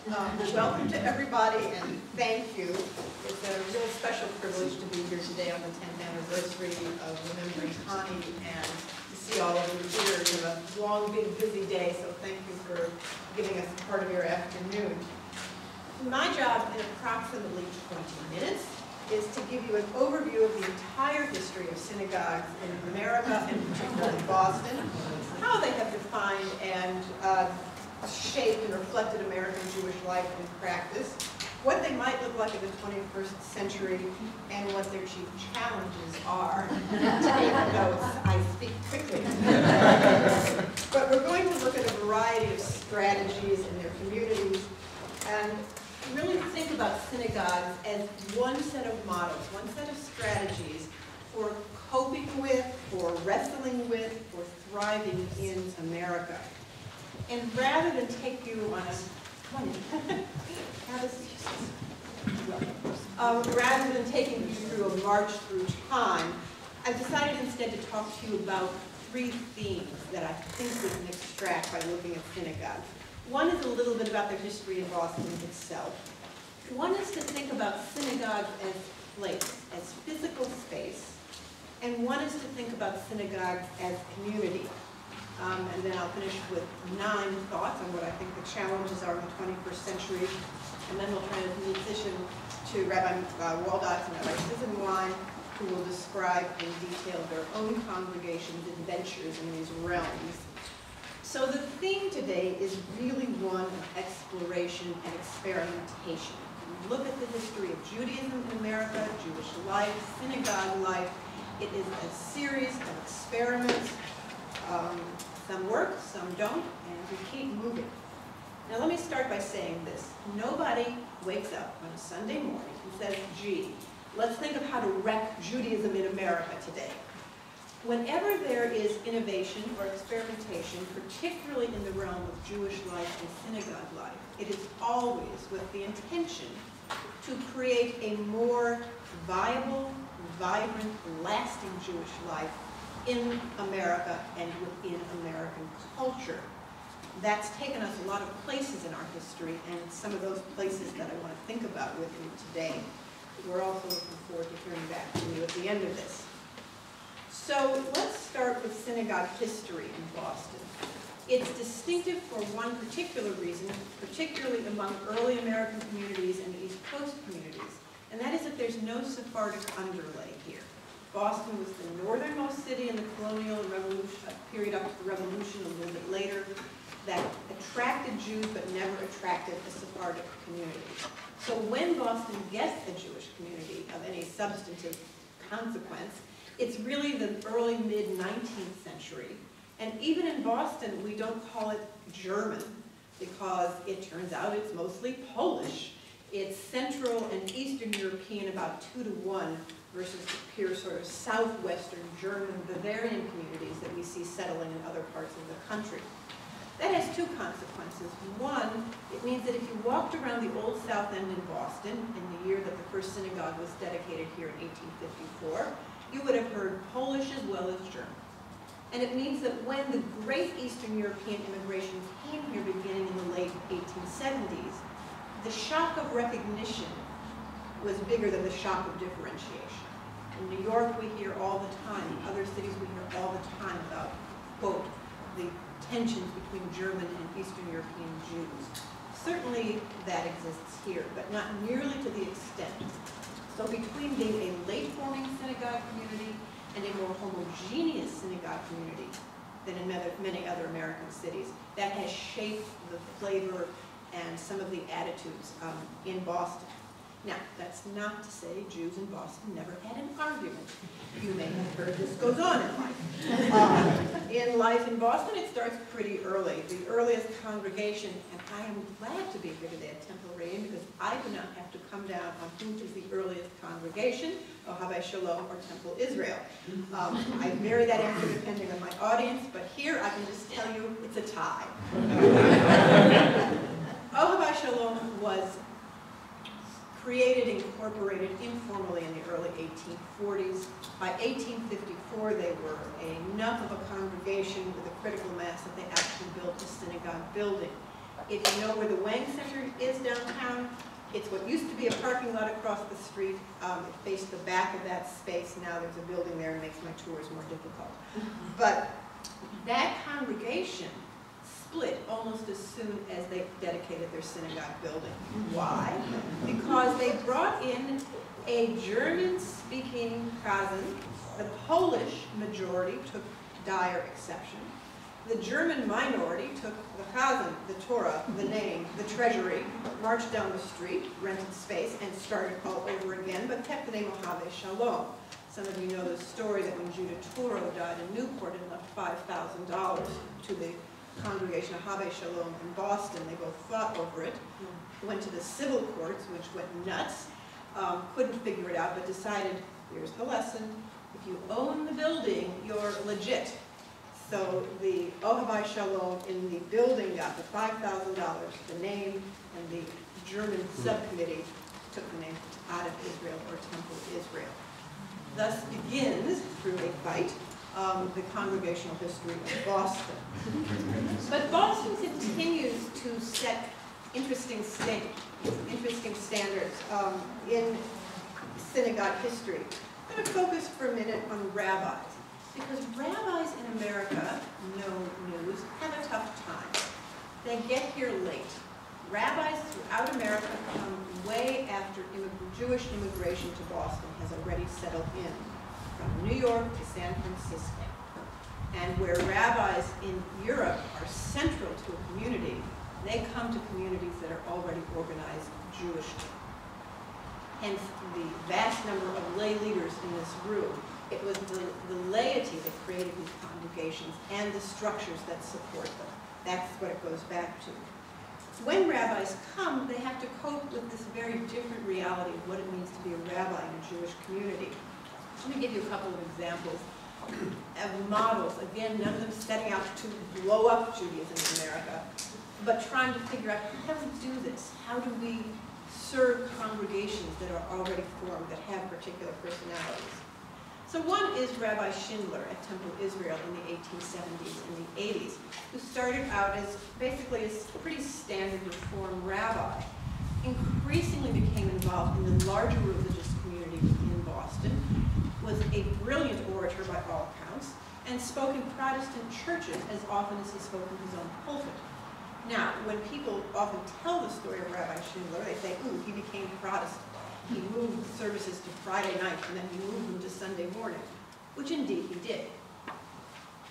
Welcome to everybody, and thank you. It's a real special privilege to be here today on the 10th anniversary of remembering Connie and to see all of you here. You have a long, big, busy day, so thank you for giving us part of your afternoon. My job in approximately 20 minutes is to give you an overview of the entire history of synagogues in America, and particularly Boston, how they have defined and shaped and reflected American Jewish life and practice, what they might look like in the 21st century, and what their chief challenges are. Take notes, I speak quickly. But we're going to look at a variety of strategies in their communities and really think about synagogues as one set of models, one set of strategies for coping with, for wrestling with, for thriving in America. And rather than take you on a, rather than taking you through a march through time, I've decided instead to talk to you about three themes that I think we can extract by looking at synagogues. One is a little bit about their history in Boston itself. One is to think about synagogues as place, as physical space. And one is to think about synagogues as community. And then I'll finish with 9 thoughts on what I think the challenges are in the 21st century. And then we'll transition to Rabbi Waldoks and Rabbi Sisenwine, who will describe in detail their own congregations' adventures in these realms. So the theme today is really one of exploration and experimentation. Look at the history of Judaism in America, Jewish life, synagogue life. It is a series of experiments. Some work, some don't, and we keep moving. Now let me start by saying this. Nobody wakes up on a Sunday morning and says, gee, let's think of how to wreck Judaism in America today. Whenever there is innovation or experimentation, particularly in the realm of Jewish life and synagogue life, it is always with the intention to create a more viable, vibrant, lasting Jewish life in America and within American culture. That's taken us a lot of places in our history, and some of those places that I want to think about with you today. We're also looking forward to hearing back from you at the end of this. So let's start with synagogue history in Boston. It's distinctive for one particular reason, particularly among early American communities and East Coast communities, and that is that there's no Sephardic underlay here. Boston was the northernmost city in the colonial revolution, period up to the Revolution, a little bit later, that attracted Jews but never attracted a Sephardic community. So when Boston gets a Jewish community of any substantive consequence, it's really the early mid-19th century. And even in Boston, we don't call it German because it turns out it's mostly Polish. It's Central and Eastern European, about 2 to 1, versus the pure sort of southwestern German Bavarian communities that we see settling in other parts of the country. That has 2 consequences. One, it means that if you walked around the Old South End in Boston in the year that the first synagogue was dedicated here in 1854, you would have heard Polish as well as German. And it means that when the great Eastern European immigration came here beginning in the late 1870s, the shock of recognition was bigger than the shock of differentiation. In New York, we hear all the time, in other cities we hear all the time about, quote, the tensions between German and Eastern European Jews. Certainly that exists here, but not nearly to the extent. So between being a late-forming synagogue community and a more homogeneous synagogue community than in many other American cities, that has shaped the flavor and some of the attitudes in Boston. Now, that's not to say Jews in Boston never had an argument. You may have heard this goes on in life. In life in Boston, it starts pretty early. The earliest congregation, and I am glad to be here today at Temple Reyim because I do not have to come down on who is the earliest congregation, Ohavai Shalom or Temple Israel. I vary that answer depending on my audience, but here I can just tell you it's a tie. Ohavai Shalom was created, incorporated informally in the early 1840s. By 1854, they were enough of a congregation with a critical mass that they actually built a synagogue building. If you know where the Wang Center is downtown, it's what used to be a parking lot across the street. It faced the back of that space. Now there's a building there and makes my tours more difficult. But that congregation split almost as soon as they dedicated their synagogue building. Why? Because they brought in a German-speaking cousin. The Polish majority took dire exception. The German minority took the chazan, the Torah, the name, the treasury, marched down the street, rented space, and started all over again, but kept the name Ohave Shalom. Some of you know the story that when Judah Toro died in Newport and left $5,000 to the congregation Ohave Shalom in Boston, they both fought over it, went to the civil courts, which went nuts, couldn't figure it out, but decided, here's the lesson, if you own the building, you're legit. So the Ohave Shalom in the building got the $5,000, the name, and the German subcommittee took the name out of Israel, or Temple Israel. Thus begins, through a fight, the congregational history of Boston. But Boston continues to set interesting standards in synagogue history. I'm going to focus for a minute on rabbis. Because rabbis in America, no news, have a tough time. They get here late. Rabbis throughout America come way after Jewish immigration to Boston has already settled in, from New York to San Francisco. And where rabbis in Europe are central to a community, they come to communities that are already organized Jewishly. Hence the vast number of lay leaders in this room. It was the laity that created these congregations and the structures that support them. That's what it goes back to. When rabbis come, they have to cope with this very different reality of what it means to be a rabbi in a Jewish community. Let me give you a couple of examples of models. Again, none of them setting out to blow up Judaism in America, but trying to figure out how do we do this? How do we serve congregations that are already formed, that have particular personalities? So one is Rabbi Schindler at Temple Israel in the 1870s and the 80s, who started out as basically a pretty standard Reform rabbi, increasingly became involved in the larger religious community in Boston, was a brilliant orator by all accounts, and spoke in Protestant churches as often as he spoke in his own pulpit. Now, when people often tell the story of Rabbi Schindler, they say, ooh, he became Protestant. He moved the services to Friday night, and then he moved them to Sunday morning, which indeed he did.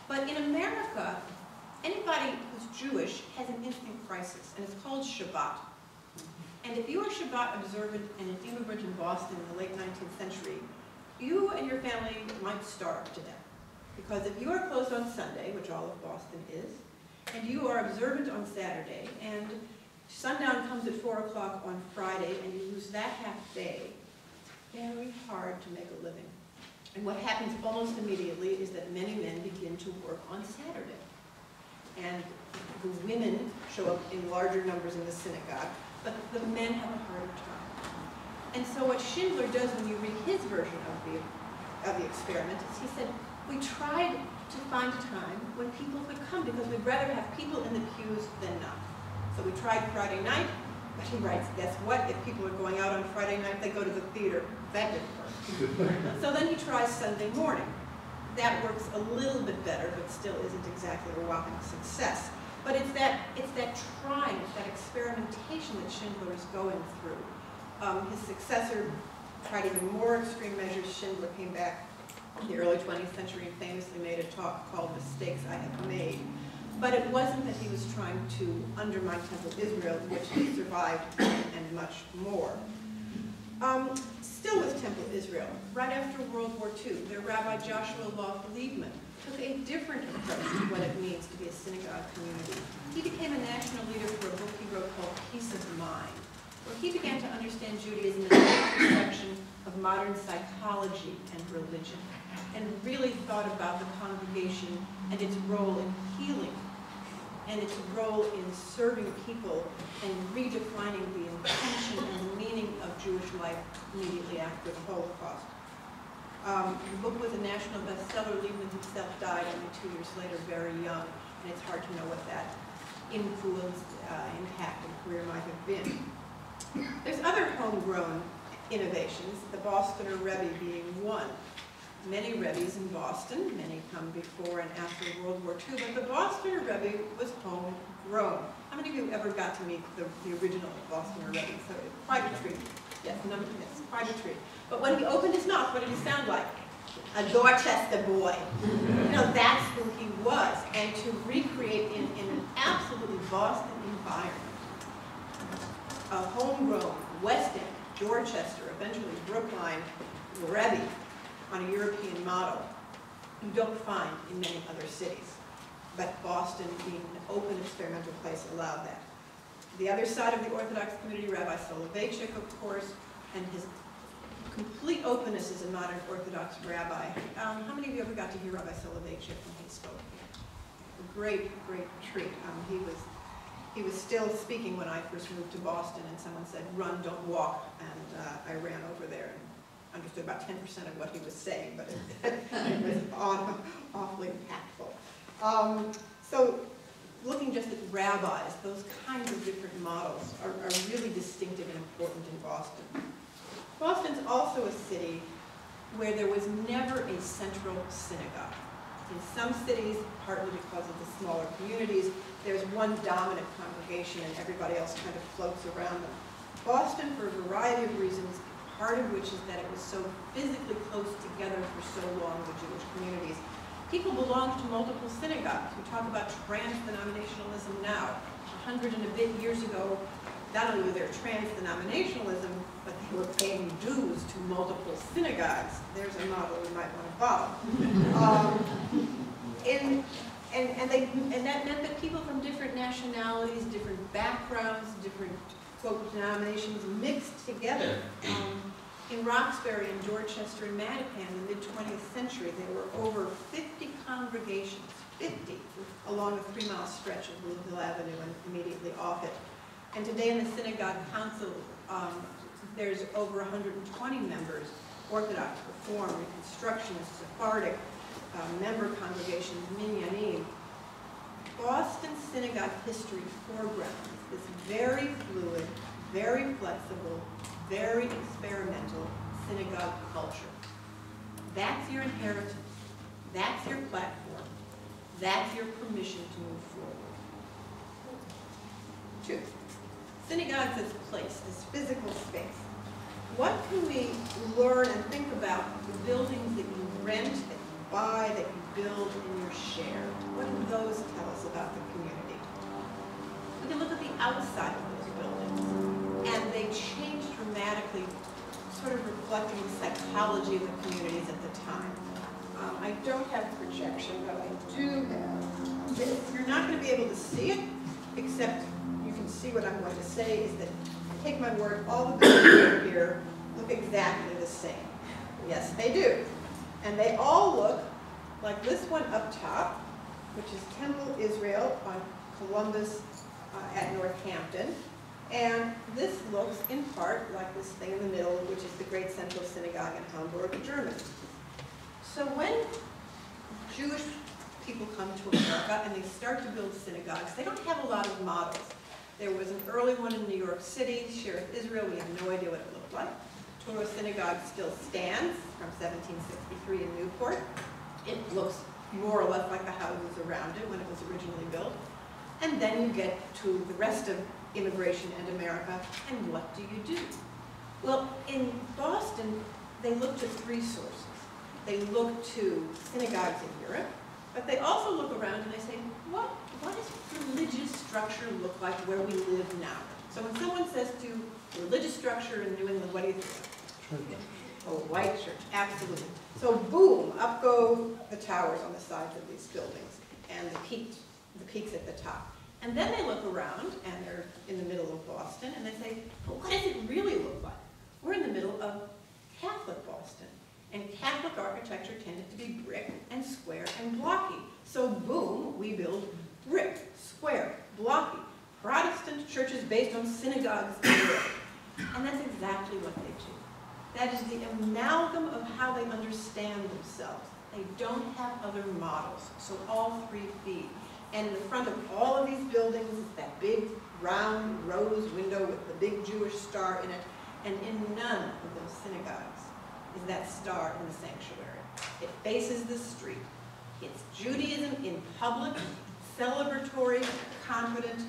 But in America, anybody who's Jewish has an instant crisis, and it's called Shabbat. And if you are Shabbat observant and an immigrant in Boston in the late 19th century, you and your family might starve to death. Because if you are closed on Sunday, which all of Boston is, and you are observant on Saturday, and sundown comes at 4 o'clock on Friday, and you lose that half day, it's very hard to make a living. And what happens almost immediately is that many men begin to work on Saturday. And the women show up in larger numbers in the synagogue, but the men have a harder time. And so what Schindler does when you read his version of the experiment is he said, we tried to find a time when people could come because we'd rather have people in the pews than not. So we tried Friday night, but he writes, guess what? If people are going out on Friday night, they go to the theater. That didn't work. So then he tries Sunday morning. That works a little bit better, but still isn't exactly a whopping success. But it's that trying, it's that experimentation that Schindler is going through. His successor tried even more extreme measures. Schindler came back in the early 20th century and famously made a talk called Mistakes I Have Made. But it wasn't that he was trying to undermine Temple Israel, which he survived, and much more. Still with Temple Israel, right after World War II, their Rabbi Joshua Loth Liebman took a different approach to what it means to be a synagogue community. He became a national leader for a book he wrote called Peace of Mind, where he began to understand Judaism as the intersection of modern psychology and religion, and really thought about the congregation and its role in healing, and its role in serving people and redefining the intention and the meaning of Jewish life immediately after the Holocaust. The book was a national bestseller. Liebman himself died only 2 years later, very young, and it's hard to know what that influence, impact, and career might have been. There's other homegrown innovations, the Bostoner Rebbe being one. Many Rebbes in Boston, many come before and after World War II, but the Bostoner Rebbe was homegrown. How many of you ever got to meet the original Bostoner Rebbe? So quite a treat. Yes, yes, quite a treat. But when he opened his mouth, what did he sound like? A Dorchester boy. You know, that's who he was. And to recreate in an absolutely Boston environment, a homegrown West End, Dorchester, eventually Brookline, Rebbe, on a European model, you don't find in many other cities. But Boston, being an open experimental place, allowed that. The other side of the Orthodox community, Rabbi Soloveitchik, of course, and his complete openness as a modern Orthodox rabbi. How many of you ever got to hear Rabbi Soloveitchik when he spoke? A great, great treat. He was still speaking when I first moved to Boston, and someone said, "Run, don't walk," and I ran over there and understood about 10% of what he was saying, but it was awfully impactful. So looking just at rabbis, those kinds of different models are really distinctive and important in Boston. Boston's also a city where there was never a central synagogue. In some cities, partly because of the smaller communities, there's one dominant congregation and everybody else kind of floats around them. Boston, for a variety of reasons, part of which is that it was so physically close together for so long, the Jewish communities. People belonged to multiple synagogues. We talk about trans-denominationalism now. 100 and a bit years ago, not only was there trans-denominationalism, but they were paying dues to multiple synagogues. There's a model we might want to follow. And that meant that people from different nationalities, different backgrounds, different, quote, denominations mixed together. In Roxbury and Dorchester and Mattapan in the mid-20th century, there were over 50 congregations, 50, along a 3-mile stretch of Louisville Avenue and immediately off it. And today in the Synagogue Council, there's over 120 members, Orthodox, Reform, Reconstructionist, Sephardic, member congregations, Minyanim. Boston synagogue history foregrounds this very fluid, very flexible, very experimental synagogue culture. That's your inheritance. That's your platform. That's your permission to move forward. 2. Synagogues as place, as physical space. What can we learn and think about the buildings that you rent, that you buy, that you build, and you share? What do those tell us about the community? We can look at the outside of those buildings, and they change dramatically, sort of reflecting the psychology of the communities at the time. I don't have projection, but I do have this. You're not going to be able to see it, except you can see what I'm going to say is that, take my word, all the buildings here look exactly the same. Yes, they do. And they all look like this one up top, which is Temple Israel on Columbus at Northampton. And this looks in part like this thing in the middle, which is the Great Central Synagogue in Hamburg, Germany. So when Jewish people come to America and they start to build synagogues, they don't have a lot of models. There was an early one in New York City, Sheriff Israel. We have no idea what it looked like. Toro Synagogue still stands from 1763 in Newport. It looks more or less like the houses around it when it was originally built. And then you get to the rest of immigration and America, and what do you do? Well, in Boston, they look to 3 sources. They look to synagogues in Europe, but they also look around and they say, what does religious structure look like where we live now? So when someone says to religious structure in New England, what do you think? A white church, absolutely. So boom, up go the towers on the sides of these buildings and the peaks at the top. And then they look around, and they're in the middle of Boston, and they say, well, what does it really look like? We're in the middle of Catholic Boston, and Catholic architecture tended to be brick and square and blocky. So boom, we build brick, square, blocky, Protestant churches based on synagogues in Europe. And that's exactly what they do. That is the amalgam of how they understand themselves. They don't have other models, so all 3 feed. And in the front of all of these buildings is that big round rose window with the big Jewish star in it. And in none of those synagogues is that star in the sanctuary. It faces the street. It's Judaism in public, celebratory, confident.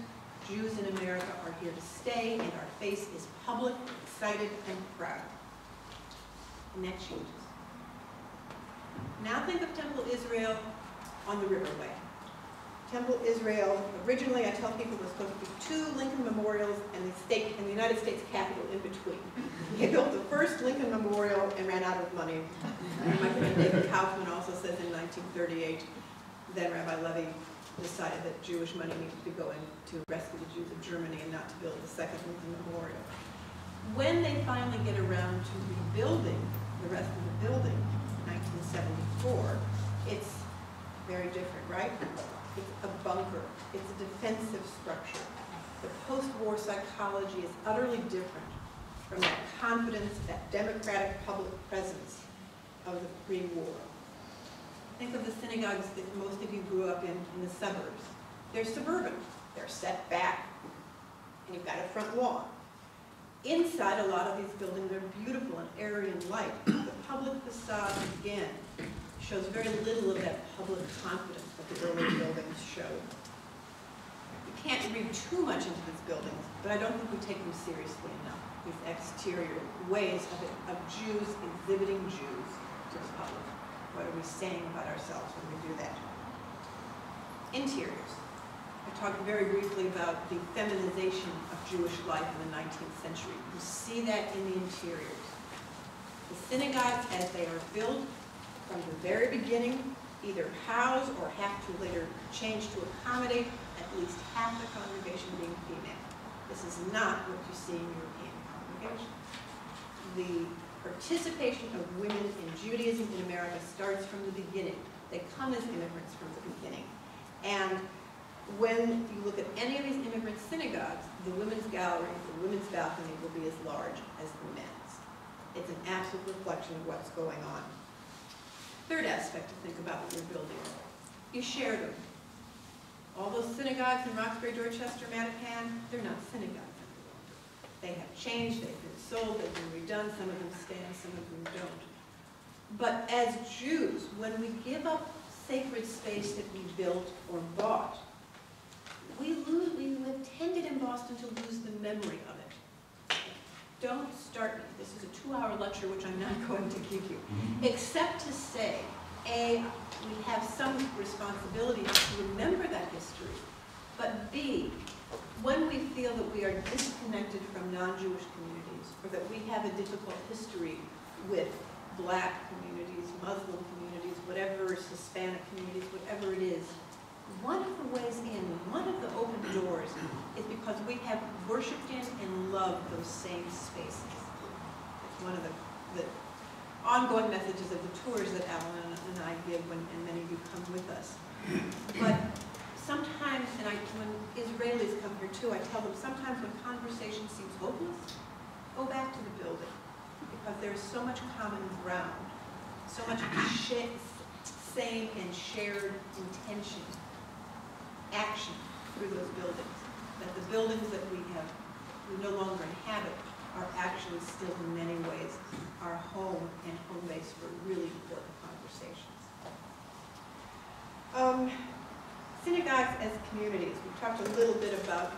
Jews in America are here to stay, and our face is public, excited, and proud. And that changes. Now think of Temple Israel on the Riverway. Temple Israel, originally I tell people there's supposed to be 2 Lincoln Memorials and the United States Capitol in between. They built the first Lincoln Memorial and ran out of money. My friend David Kaufman also says in 1938, then Rabbi Levy decided that Jewish money needed to be going to rescue the Jews of Germany and not to build the second Lincoln Memorial. When they finally get around to rebuilding the rest of the building in 1974, it's very different, right? It's a bunker. It's a defensive structure. The post-war psychology is utterly different from that confidence, that democratic public presence of the pre-war. Think of the synagogues that most of you grew up in the suburbs. They're suburban. They're set back, and you've got a front lawn. Inside, a lot of these buildings are beautiful and airy and light. The public facade, again, shows very little of that public confidence that the early buildings showed. You can't read too much into these buildings, but I don't think we take them seriously enough, these exterior ways of Jews exhibiting Jews to the public. What are we saying about ourselves when we do that? Interiors. I talked very briefly about the feminization of Jewish life in the 19th century. You see that in the interiors. The synagogues, as they are built from the very beginning, either house or have to later change to accommodate at least half the congregation being female. This is not what you see in European congregations. The participation of women in Judaism in America starts from the beginning. They come as immigrants from the beginning. And when you look at any of these immigrant synagogues, the women's gallery, the women's balcony will be as large as the men's. It's an absolute reflection of what's going on. Third aspect to think about when you're building. You share them. All those synagogues in Roxbury, Dorchester, Mattapan, they're not synagogues any longer. They have changed, they've been sold, they've been redone, some of them stand, some of them don't. But as Jews, when we give up sacred space that we built or bought, we have tended in Boston to lose the memory of it. Don't start me. This is a 2-hour lecture, which I'm not going to give you, except to say, A, we have some responsibility to remember that history, but B, when we feel that we are disconnected from non-Jewish communities, or that we have a difficult history with Black communities, Muslim communities, whatever, Hispanic communities, whatever it is, one of the ways in, one of the open doors is because we have worshipped in and loved those same spaces. It's one of the ongoing messages of the tours that Alan and I give and many of you come with us. But sometimes, and when Israelis come here too, I tell them sometimes when conversation seems hopeless, go back to the building because there's so much common ground, so much same and shared intention, action through those buildings, that the buildings that we no longer inhabit are actually still in many ways our home and home base for really important conversations. Synagogues as communities. We talked a little bit about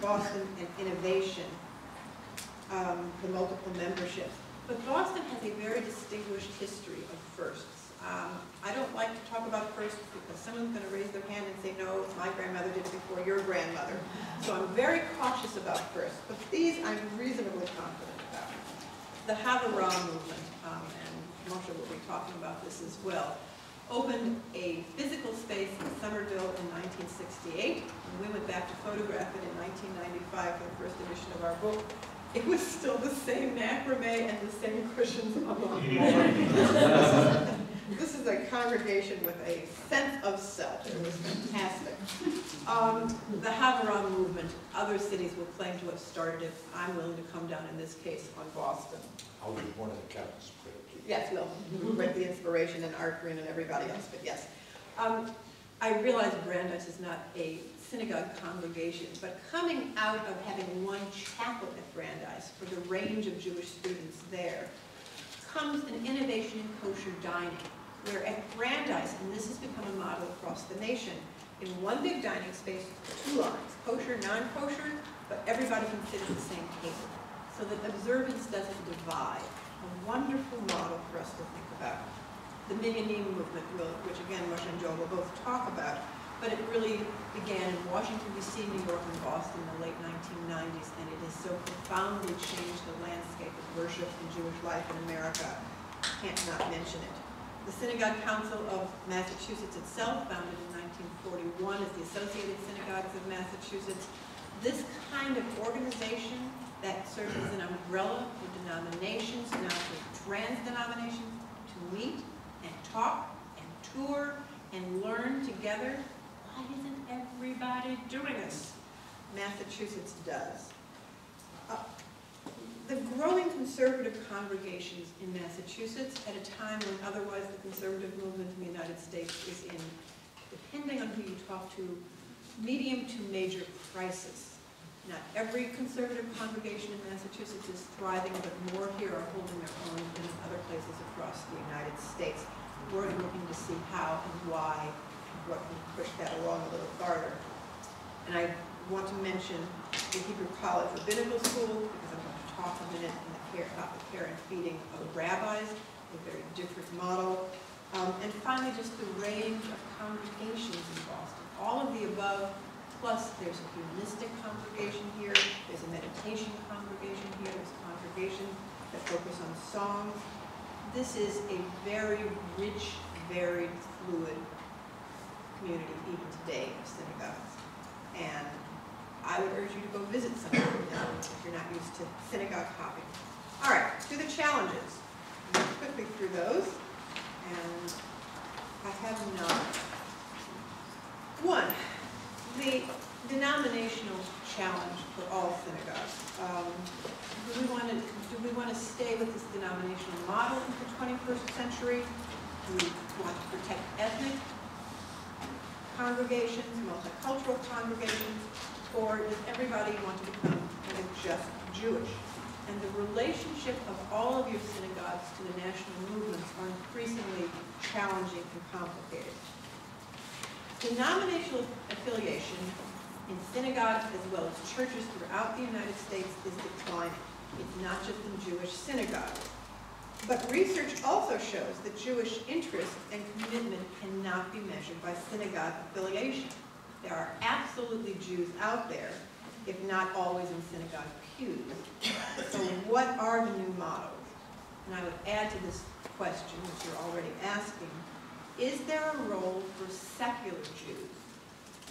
Boston and innovation, the multiple memberships. But Boston has a very distinguished history of firsts. I don't like to talk about firsts because someone's going to raise their hand and say, no, my grandmother did it before your grandmother. So I'm very cautious about firsts. But these I'm reasonably confident about. The Havurah movement, and Moshe will be talking about this as well, opened a physical space in Somerville in 1968. And we went back to photograph it in 1995 for the first edition of our book. It was still the same macrame and the same cushions on the floor. This is a congregation with a sense of self. It was fantastic. The Havurah movement, other cities will claim to have started it. I'm willing to come down in this case on Boston. I'll be one of the captains. Yes, we'll read the inspiration and Art Green and everybody else, but yes. I realize Brandeis is not a synagogue congregation, but coming out of having one chapel at Brandeis for the range of Jewish students there, comes an innovation in kosher dining, where at Brandeis, and this has become a model across the nation, in one big dining space, 2 lines, kosher, non-kosher, but everybody can sit at the same table, so that observance doesn't divide. A wonderful model for us to think about. The Minyanim movement, which again Moshe and Joel will both talk about, but it really began in Washington, D.C., New York, and Boston in the late 1990s, and it has so profoundly changed the landscape of worship and Jewish life in America. Can't not mention it. The Synagogue Council of Massachusetts itself, founded in 1941 as the Associated Synagogues of Massachusetts, this kind of organization that serves as an umbrella for denominations, now for trans-denominations, to meet and talk and tour and learn together. Why isn't everybody doing this? Massachusetts does. The growing conservative congregations in Massachusetts at a time when otherwise the conservative movement in the United States is in, depending on who you talk to, medium to major crisis. Not every conservative congregation in Massachusetts is thriving, but more here are holding their own than in other places across the United States. We're looking to see how and why, and what can push that along a little farther. And I want to mention the Hebrew College Rabbinical School, because I'm going to talk a minute about the care and feeding of rabbis, a very different model. And finally, just the range of congregations in Boston. All of the above, plus there's a humanistic congregation here, there's a meditation congregation here, there's a congregation that focus on songs. This is a very rich, varied, fluid community even today of synagogues. And I would urge you to go visit some of them if you're not used to synagogue hopping. All right, to the challenges. I'm going to quickly through those. And I have 9. 1, the denominational challenge for all synagogues. Do we want to stay with this denominational model in the 21st century? Do we want to protect ethnic congregations, multicultural congregations, or does everybody want to become kind of just Jewish? And the relationship of all of your synagogues to the national movements are increasingly challenging and complicated. Denominational affiliation in synagogues as well as churches throughout the United States is declining. It's not just in Jewish synagogues. But research also shows that Jewish interest and commitment cannot be measured by synagogue affiliation. There are absolutely Jews out there, if not always in synagogue pews. So what are the new models? And I would add to this question, which you're already asking, is there a role for secular Jews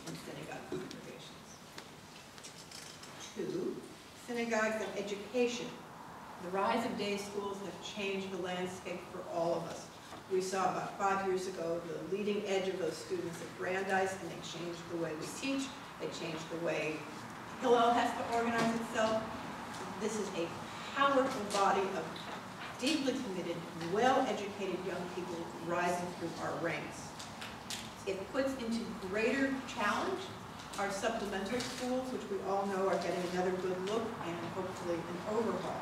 in synagogue congregations? 2, synagogues and education. The rise of day schools have changed the landscape for all of us. We saw about 5 years ago the leading edge of those students at Brandeis, and they changed the way we teach. They changed the way Hillel has to organize itself. This is a powerful body of deeply committed, well-educated young people rising through our ranks. It puts into greater challenge our supplemental schools, which we all know are getting another good look and hopefully an overhaul.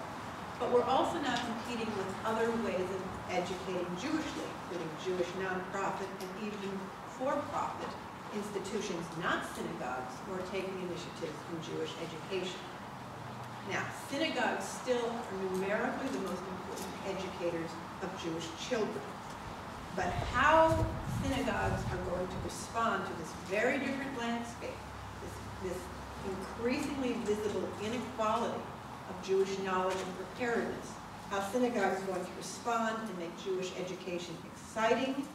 But we're also now competing with other ways of educating Jewishly, including Jewish nonprofit and even for-profit institutions, not synagogues, who are taking initiatives in Jewish education. Now, synagogues still are numerically the most important educators of Jewish children. But how synagogues are going to respond to this very different landscape, this increasingly visible inequality of Jewish knowledge and preparedness, how synagogues are going to respond and make Jewish education exciting,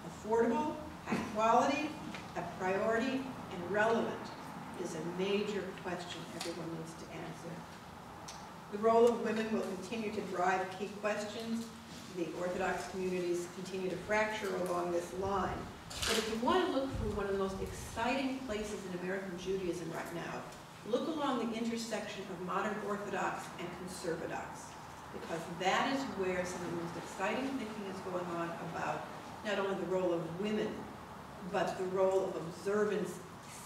affordable, high quality, a priority, and relevant is a major question everyone needs to answer. The role of women will continue to drive key questions. The Orthodox communities continue to fracture along this line. But if you want to look for one of the most exciting places in American Judaism right now, look along the intersection of modern Orthodox and Conservadox, because that is where some of the most exciting thinking is going on about not only the role of women but the role of observance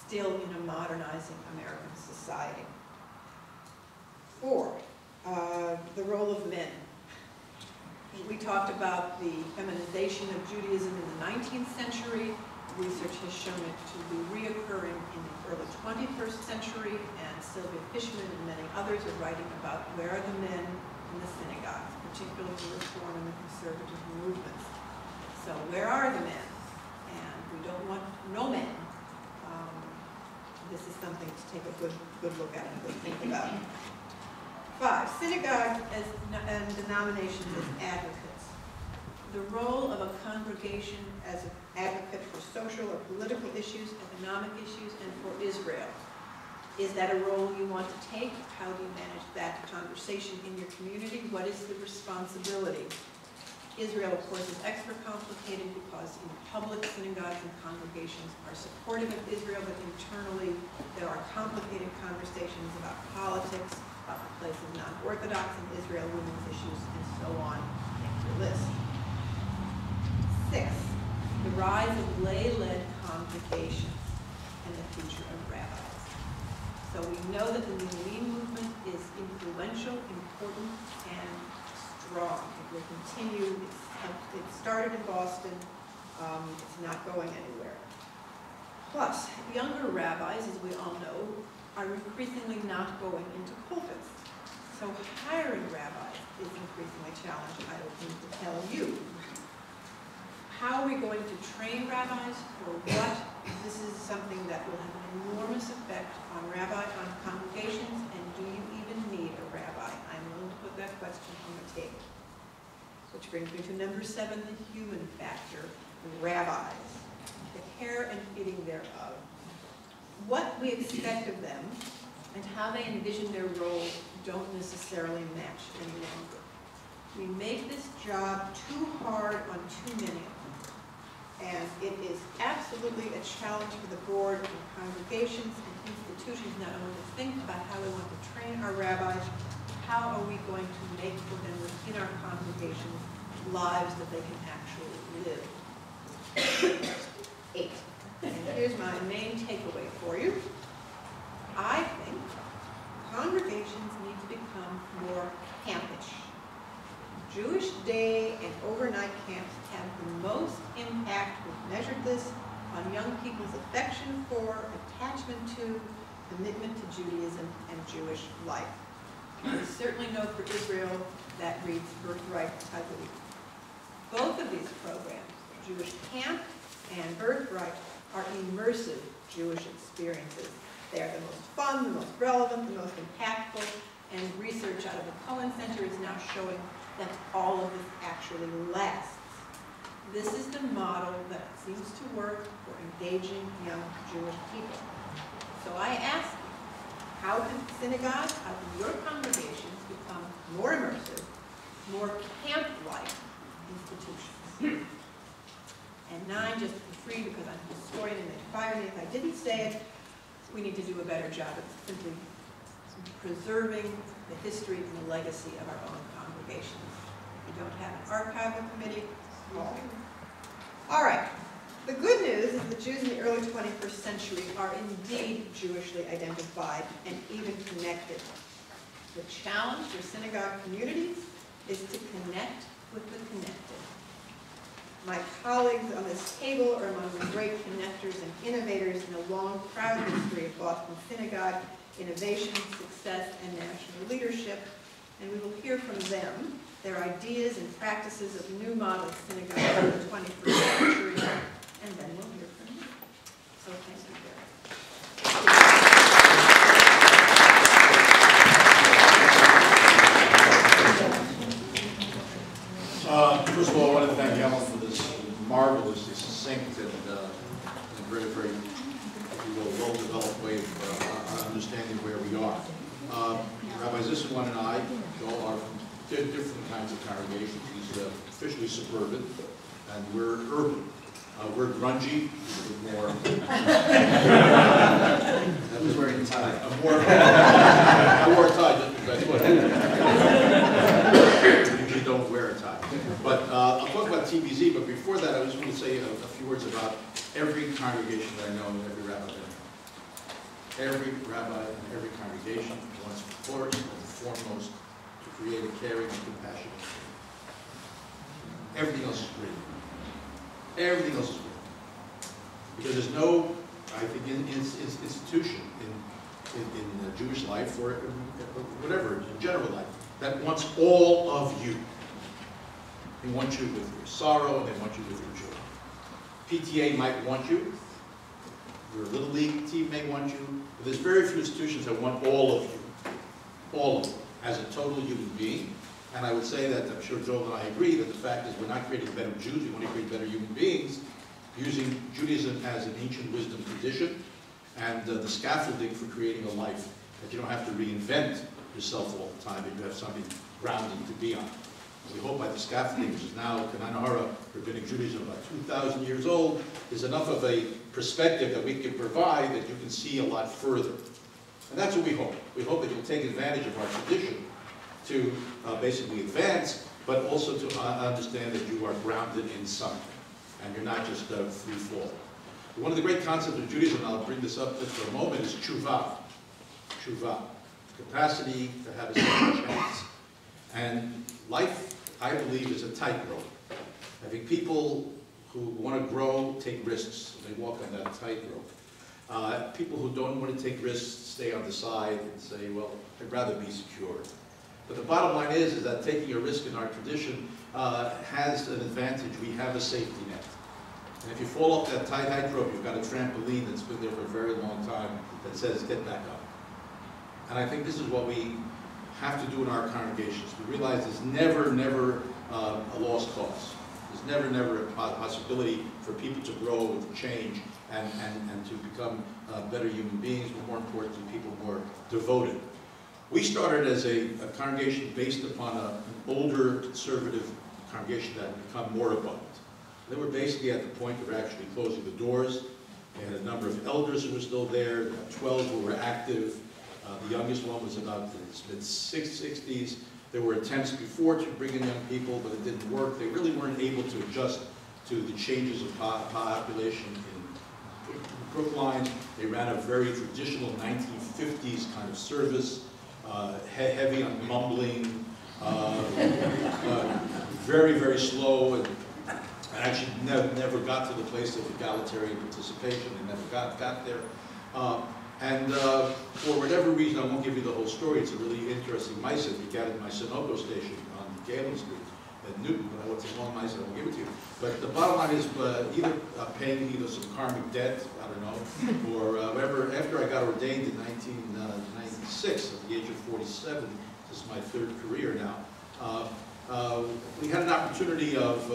still in a modernizing American society. 4, the role of men. We talked about the feminization of Judaism in the 19th century. Research has shown it to be reoccurring in the early 21st century, and Sylvia Fishman and many others are writing about where are the men in the synagogues, particularly the Reform and the conservative movements. So where are the men? And we don't want no men. This is something to take a good look at and good think about. 5, synagogues and denominations as advocates. The role of a congregation as an advocate for social or political issues, economic issues, and for Israel. Is that a role you want to take? How do you manage that conversation in your community? What is the responsibility? Israel, of course, is extra complicated because in public, synagogues and congregations are supportive of Israel, but internally there are complicated conversations about politics, about the place of non-Orthodox in Israel, women's issues, and so on. Make your list. 6, the rise of lay-led congregations and the future of rabbis. So we know that the New Reyim movement is influential, important, and strong. It will continue. It started in Boston. It's not going anywhere. Plus, younger rabbis, as we all know, are increasingly not going into pulpits. So hiring rabbis is increasingly challenged, I don't need to tell you. How are we going to train rabbis for what? This is something that will have an enormous effect on congregations, and do you even need a rabbi? I'm willing to put that question on the table. Which brings me to number 7, the human factor, rabbis, the care and feeding thereof. What we expect of them and how they envision their role don't necessarily match any longer. We make this job too hard on too many of them. And it is absolutely a challenge for the board and congregations and institutions not only to think about how we want to train our rabbis, how are we going to make for them within our congregations lives that they can actually live. 8. And here's my main takeaway for you. I think congregations need to become more campish. Jewish day and overnight camps have the most impact, we've measured this, on young people's affection for, attachment to, commitment to Judaism and Jewish life. We certainly know for Israel that reads Birthright Ugly. Both of these programs, Jewish Camp and Birthright, are immersive Jewish experiences. They are the most fun, the most relevant, the most impactful, and research out of the Cohen Center is now showing that all of this actually lasts. This is the model that seems to work for engaging young Jewish people. So I ask you, how can synagogues, how can your congregations become more immersive, more camp-like institutions? And 9, just for free, because I'm a historian and they'd fire me if I didn't say it, we need to do a better job of simply preserving the history and the legacy of our own congregations. We don't have an archival committee. All right. The good news is that Jews in the early 21st century are indeed Jewishly identified and even connected. The challenge for synagogue communities is to connect with the connected. My colleagues on this table are among the great connectors and innovators in a long, proud history of Boston Synagogue, innovation, success, and national leadership, and we will hear from them, their ideas and practices of new model synagogue in the 21st century, and then we'll hear from you. So thank you very much. First of all, I want to thank Ellen for this marvelously succinct and very, very well-developed way of understanding where we are. Rabbi Sisenwine and I are from different kinds of congregations. He's officially suburban, and we're urban. We're grungy, more. That was wearing a tie. I wore a tie just because I usually don't wear a tie. But I'll talk about TBZ, but before that I just want to say a few words about every congregation that I know and every rabbi that I know. Every rabbi and every congregation wants first and foremost to create a caring and compassionate community. Everything else is great. Everything else is great. Because there's no, I think, institution in Jewish life or whatever, in general life, that wants all of you. They want you with your sorrow, and they want you with your joy. PTA might want you. Your Little League team may want you. But there's very few institutions that want all of you. All of you, as a total human being. And I would say that, I'm sure Joel and I agree, that the fact is we're not creating better Jews, we want to create better human beings, using Judaism as an ancient wisdom tradition, and the scaffolding for creating a life that you don't have to reinvent yourself all the time, but you have something grounded to be on. We hope by the scaffolding, which is now Kananahara, Rabbinic Judaism, about 2,000 years old, is enough of a perspective that we can provide that you can see a lot further. And that's what we hope. We hope that you'll take advantage of our tradition to basically advance, but also to understand that you are grounded in something, and you're not just free fall. One of the great concepts of Judaism, and I'll bring this up just for a moment, is tshuva. Tshuva. Capacity to have a second chance. And life, I believe, is a tightrope. I think people who want to grow take risks. They walk on that tightrope. People who don't want to take risks stay on the side and say, well, I'd rather be secure. But the bottom line is that taking a risk in our tradition has an advantage. We have a safety net. And if you fall off that tightrope, you've got a trampoline that's been there for a very long time that says, get back up. And I think this is what we have to do in our congregations. We realize there's never a lost cause. There's never a possibility for people to grow, to change, and to become better human beings, but more importantly, people more devoted. We started as a congregation based upon an older conservative congregation that had become moribund. They were basically at the point of actually closing the doors. They had a number of elders who were still there, 12 who were active. The youngest one was about the mid-60s. There were attempts before to bring in young people, but it didn't work. They really weren't able to adjust to the changes of population in Brookline. They ran a very traditional 1950s kind of service, heavy on mumbling, very slow, and actually never got to the place of egalitarian participation. They never got there. For whatever reason, I won't give you the whole story. It's a really interesting mice that we got at my Synagogue station on Galen Street at Newton, but I won't take long mice, I won't give it to you. But the bottom line is either paying either some karmic debt, I don't know, or whatever. After I got ordained in 1996, at the age of 47, this is my third career now, we had an opportunity of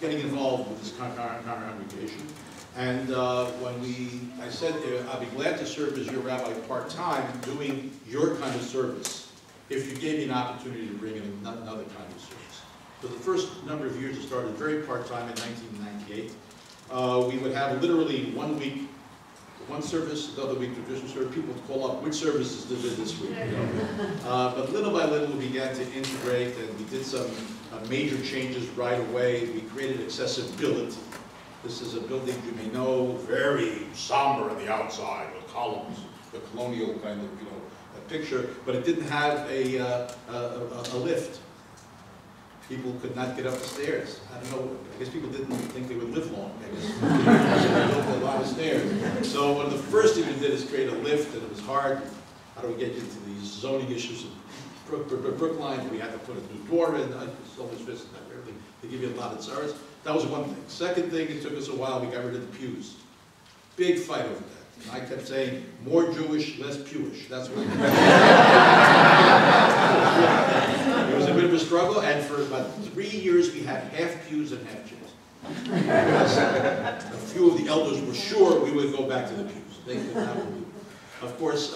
getting involved with this congregation. And I said, I'll be glad to serve as your rabbi part-time doing your kind of service if you gave me an opportunity to bring in another kind of service. For the first number of years, it started very part-time in 1998. We would have literally 1 week, one service, the other week traditional service. People would call up, which services did this week? You know? But little by little, we began to integrate, and we did some major changes right away. We created accessibility. This is a building you may know, very somber on the outside with columns, the colonial kind of, picture, but it didn't have a lift. People could not get up the stairs. I don't know, I guess people didn't think they would live long, I guess. They built a lot of stairs. So one of the first things we did is create a lift, and it was hard. How do we get into these zoning issues of Brookline? We had to put a new door in, so much this and that, everything. They give you a lot of tzaras. That was one thing. Second thing, it took us a while, we got rid of the pews. Big fight over that. And I kept saying, more Jewish, less Pewish. That's what it was a bit of a struggle, and for about 3 years we had half pews and half chairs. A few of the elders were sure we would go back to the pews. They could not believe it. Of course,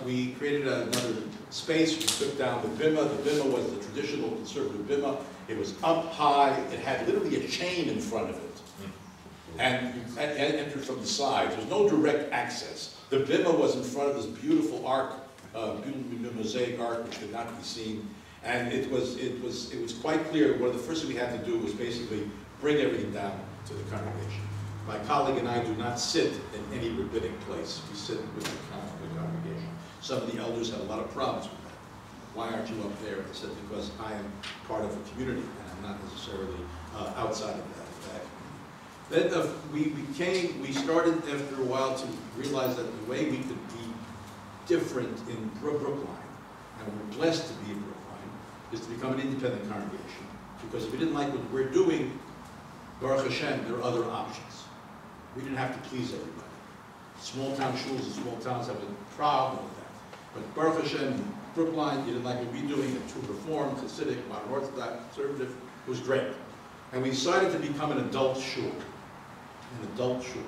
we created another space. We took down the bimah. The bimah was the traditional conservative bimah. It was up high. It had literally a chain in front of it. And you entered from the sides. There was no direct access. The bimah was in front of this beautiful ark, beautiful mosaic ark, which could not be seen. And it was quite clear. One of the first things we had to do was basically bring everything down. to the congregation. My colleague and I do not sit in any rabbinic place. We sit with the congregation. Some of the elders have a lot of problems with that. Why aren't you up there? I said, because I am part of a community, and I'm not necessarily outside of that. Then we started after a while to realize that the way we could be different in Brookline, and we're blessed to be in Brookline, is to become an independent congregation. Because if we didn't like what we're doing, Baruch Hashem, there are other options. We didn't have to please everybody. Small town shuls and small towns have a problem with that. But Baruch Hashem, Brookline, you didn't like what we're doing, a true Reform, Hasidic, modern Orthodox, conservative, it was great. And we decided to become an adult shul. An adult shul.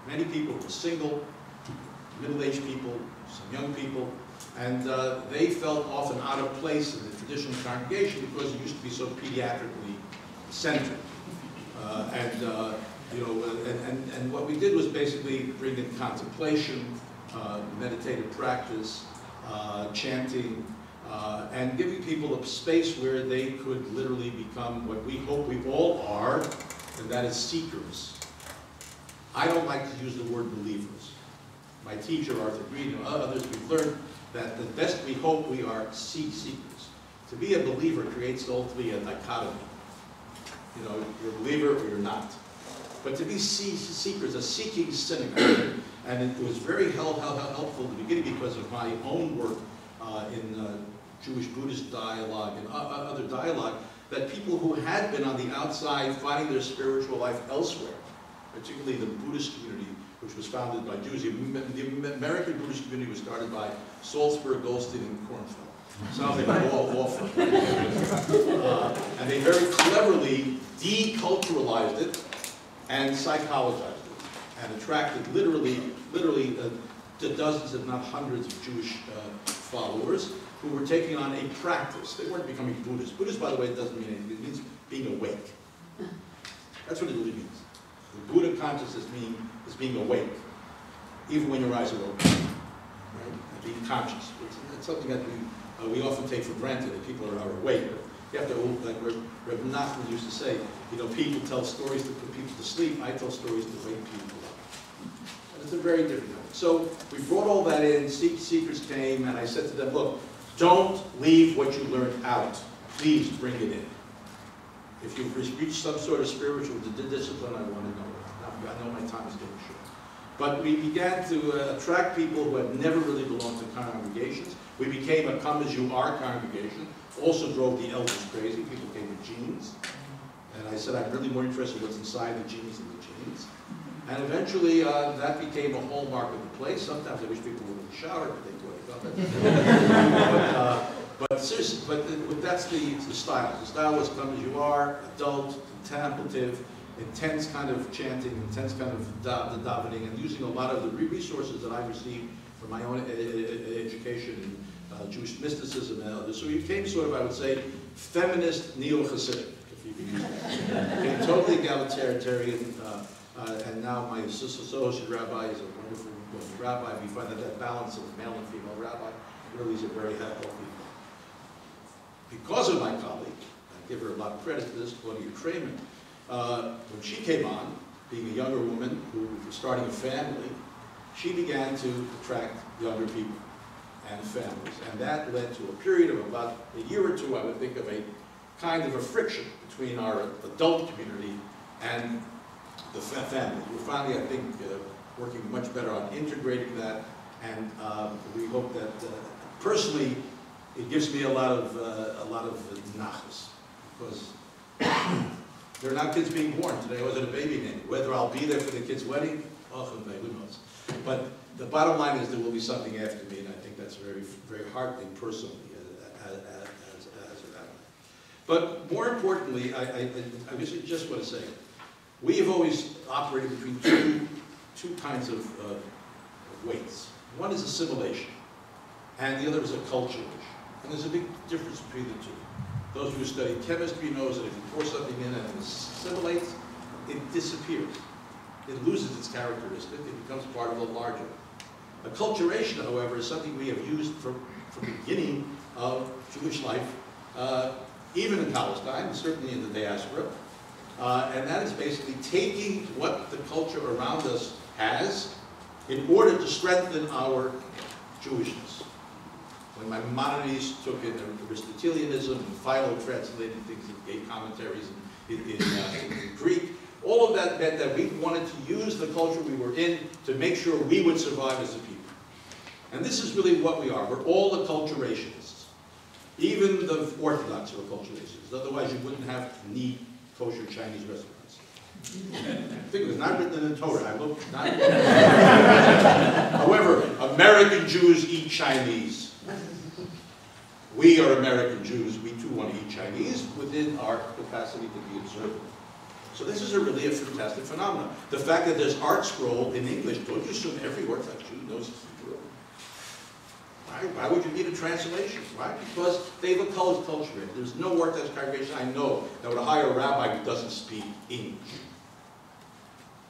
Many people were single, middle-aged people, some young people, and they felt often out of place in the traditional congregation because it used to be so pediatrically centered. And what we did was basically bring in contemplation, meditative practice, chanting, and giving people a space where they could literally become what we hope we all are, and that is seekers. I don't like to use the word believers. My teacher, Arthur Green, and others, we've learned that the best we hope we are seekers. To be a believer creates ultimately a dichotomy. You know, you're a believer or you're not. But to be seekers, a seeking synagogue, and it was very helpful in the beginning because of my own work in Jewish-Buddhist dialogue and other dialogue, that people who had been on the outside finding their spiritual life elsewhere, particularly the Buddhist community, which was founded by Jews. The American Buddhist community was started by Salzburg, Goldstein, and Kornfeld. Sounds like a law firm. And they very cleverly deculturalized it and psychologized it, and attracted literally dozens, if not hundreds, of Jewish followers who were taking on a practice. They weren't becoming Buddhists. Buddhist, by the way, doesn't mean anything. It means being awake. That's what it really means. The Buddha consciousness is being awake, even when your eyes are open, right? And being conscious. It's something that we often take for granted, that people are awake. But you have to, like Rabbi Nachman used to say, you know, people tell stories to put people to sleep. I tell stories to wake people up. And it's a very different thing. So we brought all that in. Seekers came, and I said to them, look, don't leave what you learned out. Please bring it in. If you've reached some sort of spiritual discipline, I want to know it. I know my time is getting short. But we began to attract people who had never really belonged to congregations. We became a come-as-you-are congregation. Also drove the elders crazy. People came with jeans. And I said, I'm really more interested in what's inside the jeans than the jeans. And eventually, that became a hallmark of the place. Sometimes I wish people would have showered, but they but seriously, that's the style. The style was come as you are, adult, contemplative, intense kind of chanting, intense kind of davening, and using a lot of the resources that I received from my own education in Jewish mysticism and others. So we became sort of, I would say, feminist neo-Hasidic, if you can use that. Became totally egalitarian, and now my associate rabbi is a wonderful rabbi. We find that balance of male and female rabbi really is a very healthy. Because of my colleague, I give her a lot of credit for this, Claudia Trayman, when she came on, being a younger woman who was starting a family, she began to attract younger people and families. And that led to a period of about a year or two, I would think, of a kind of a friction between our adult community and the family. We're finally, I think, working much better on integrating that, and we hope that, personally, it gives me a lot of nachas, because there are now kids being born. Today I was at a baby name. Whether I'll be there for the kid's wedding, oh, who knows. But the bottom line is there will be something after me, and I think that's very, very heartening personally as a rabbi. But more importantly, I just want to say, we have always operated between two kinds of weights. One is assimilation, and the other is acculturation. And there's a big difference between the two. Those who study chemistry knows that if you pour something in and it assimilates, it disappears. It loses its characteristic. It becomes part of the larger. Acculturation, however, is something we have used from the beginning of Jewish life, even in Palestine, certainly in the diaspora. and that is basically taking what the culture around us has in order to strengthen our Jewishness. When Maimonides took in Aristotelianism and Philo translated things and gave commentaries in Greek, all of that meant that we wanted to use the culture we were in to make sure we would survive as a people. And this is really what we are. We're all acculturationists. Even the Orthodox are acculturationists. Otherwise, you wouldn't have neat, kosher Chinese restaurants. I think it was not written in the Torah. I looked, not However, American Jews eat Chinese. We are American Jews. We too want to eat Chinese within our capacity to be observant. So this is really a fantastic phenomenon. The fact that there's art scroll in English, don't you assume every Orthodox Jew knows Hebrew? Why would you need a translation? Why? Because they've acculturated. There's no Orthodox congregation I know that would hire a rabbi who doesn't speak English.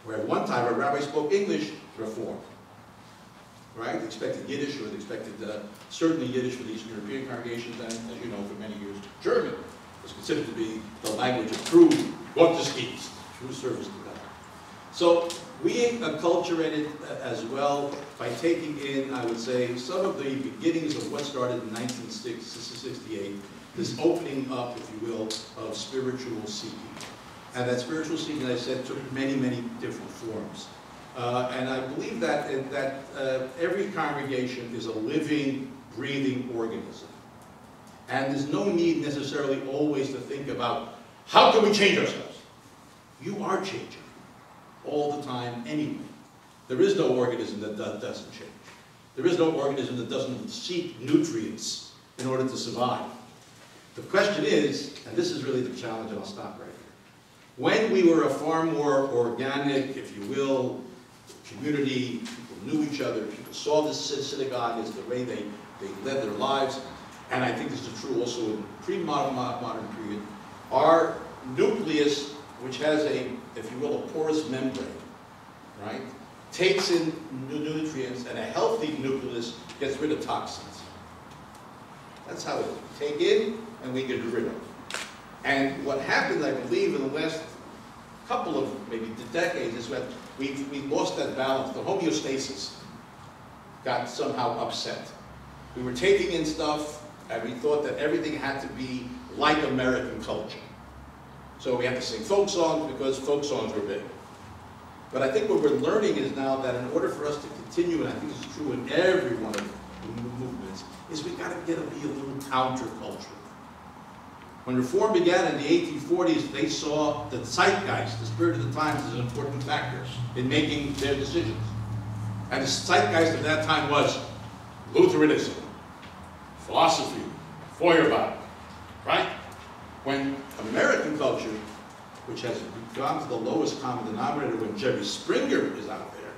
Where at one time a rabbi spoke English, Reform. Right? They expected Yiddish, or they expected certainly Yiddish for the Eastern European congregations, and as you know, for many years, German was considered to be the language of true Gottesdienst, true service to God. So we acculturated as well by taking in, I would say, some of the beginnings of what started in 1968, this opening up, if you will, of spiritual seeking. And that spiritual seeking, as I said, took many, many different forms. And I believe that every congregation is a living, breathing organism. And there's no need necessarily always to think about, how can we change ourselves? You are changing all the time anyway. There is no organism that doesn't change. There is no organism that doesn't seek nutrients in order to survive. The question is, and this is really the challenge, and I'll stop right here. When we were a far more organic, if you will, community, people knew each other, people saw this synagogue as the way they led their lives, and I think this is true also in pre-modern period, our nucleus, which has a, if you will, a porous membrane, right, takes in nutrients, and a healthy nucleus gets rid of toxins. That's how it is. Take in, and we get rid of. And what happened, I believe, in the last couple of maybe decades is that we lost that balance. The homeostasis got somehow upset. We were taking in stuff, and we thought that everything had to be like American culture. So we had to sing folk songs because folk songs were big. But I think what we're learning is now that in order for us to continue, and I think this is true in every one of the movements, is we've got to be a little countercultural. When Reform began in the 1840s, they saw the zeitgeist, the spirit of the times, as an important factor in making their decisions. And the zeitgeist of that time was Lutheranism, philosophy, Feuerbach, right? When American culture, which has gone to the lowest common denominator when Jerry Springer is out there,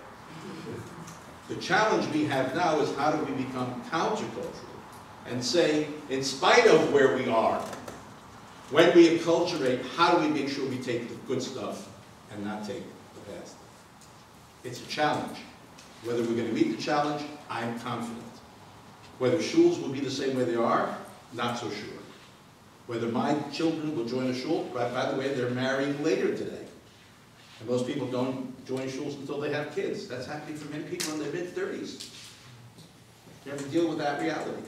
the challenge we have now is how do we become countercultural and say, in spite of where we are, when we acculturate, how do we make sure we take the good stuff and not take the bad stuff? It's a challenge. Whether we're going to meet the challenge, I'm confident. Whether shuls will be the same way they are, not so sure. Whether my children will join a shul, by the way, they're marrying later today. And most people don't join shuls until they have kids. That's happening for many people in their mid-30s. You have to deal with that reality.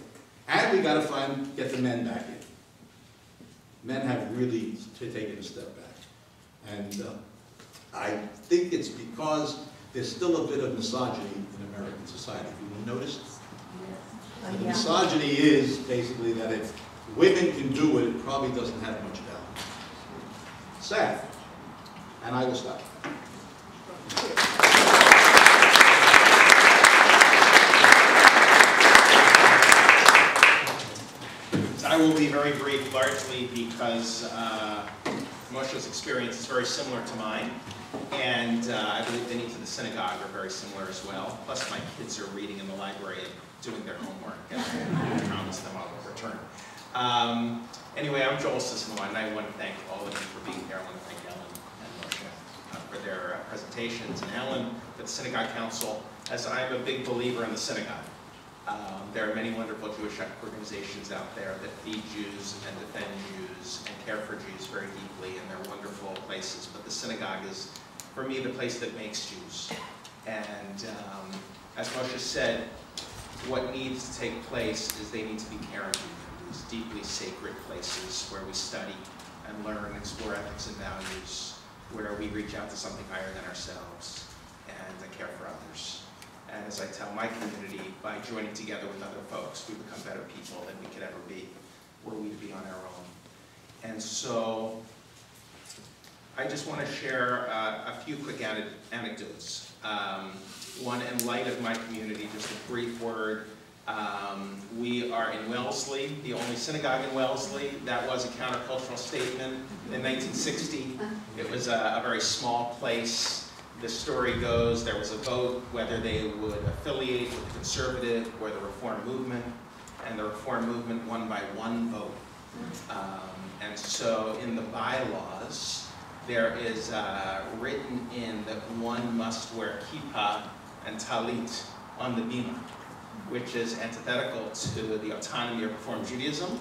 And we got to get the men back in. Men have really taken a step back. And I think it's because there's still a bit of misogyny in American society. Have you noticed? Yes. The misogyny is basically that if women can do it, it probably doesn't have much value. Sad. And I will stop. I will be very brief, largely because Moshe's experience is very similar to mine, and I believe the needs of the synagogue are very similar as well. Plus, my kids are reading in the library and doing their homework, and I promise them I will return. Anyway, I'm Joel Sisenwine, and I want to thank all of you for being here. I want to thank Ellen and Moshe for their presentations, and Ellen for the Synagogue Council, as I'm a big believer in the synagogue. There are many wonderful Jewish organizations out there that feed Jews and defend Jews and care for Jews very deeply, and they're wonderful places. But the synagogue is, for me, the place that makes Jews. And as Moshe said, what needs to take place is they need to be caring for these deeply sacred places where we study and learn, explore ethics and values, where we reach out to something higher than ourselves and care for others. And as I tell my community, by joining together with other folks, we become better people than we could ever be, were we to be on our own. And so, I just want to share a few quick anecdotes. One, in light of my community, just a brief word. We are in Wellesley, the only synagogue in Wellesley. That was a countercultural statement in 1960. It was a very small place. The story goes, there was a vote whether they would affiliate with the conservative or the reform movement, and the reform movement won by 1 vote. And so in the bylaws, there is written in that one must wear kippah and talit on the bima, which is antithetical to the autonomy of Reform Judaism,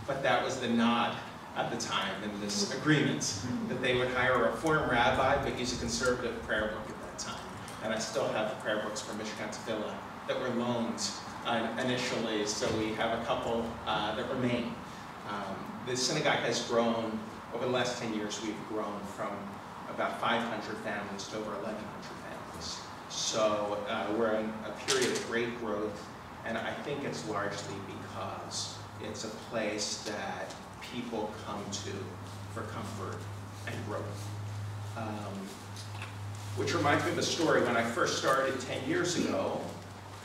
but that was the nod at the time in this agreement, that they would hire a reform rabbi but use a conservative prayer book at that time. And I still have the prayer books from Mishkan Tefillah that were loaned initially, so we have a couple that remain. The synagogue has grown, over the last 10 years, we've grown from about 500 families to over 1,100 families. So we're in a period of great growth, and I think it's largely because it's a place that people come to for comfort and growth. Which reminds me of a story. When I first started 10 years ago,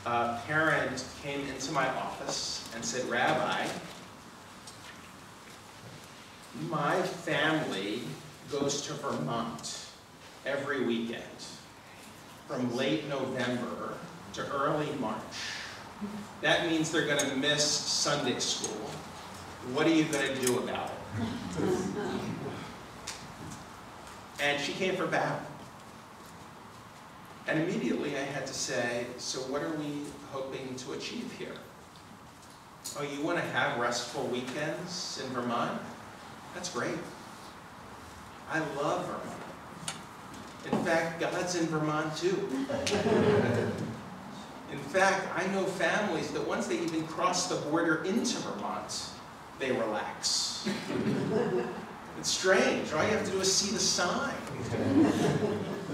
a parent came into my office and said, "Rabbi, my family goes to Vermont every weekend from late November to early March. That means they're going to miss Sunday school. What are you going to do about it?" And she came for battle. And immediately I had to say, so what are we hoping to achieve here? Oh, you want to have restful weekends in Vermont? That's great. I love Vermont. In fact, God's in Vermont too. In fact, I know families that once they even cross the border into Vermont, they relax. It's strange. All you have to do is see the sign.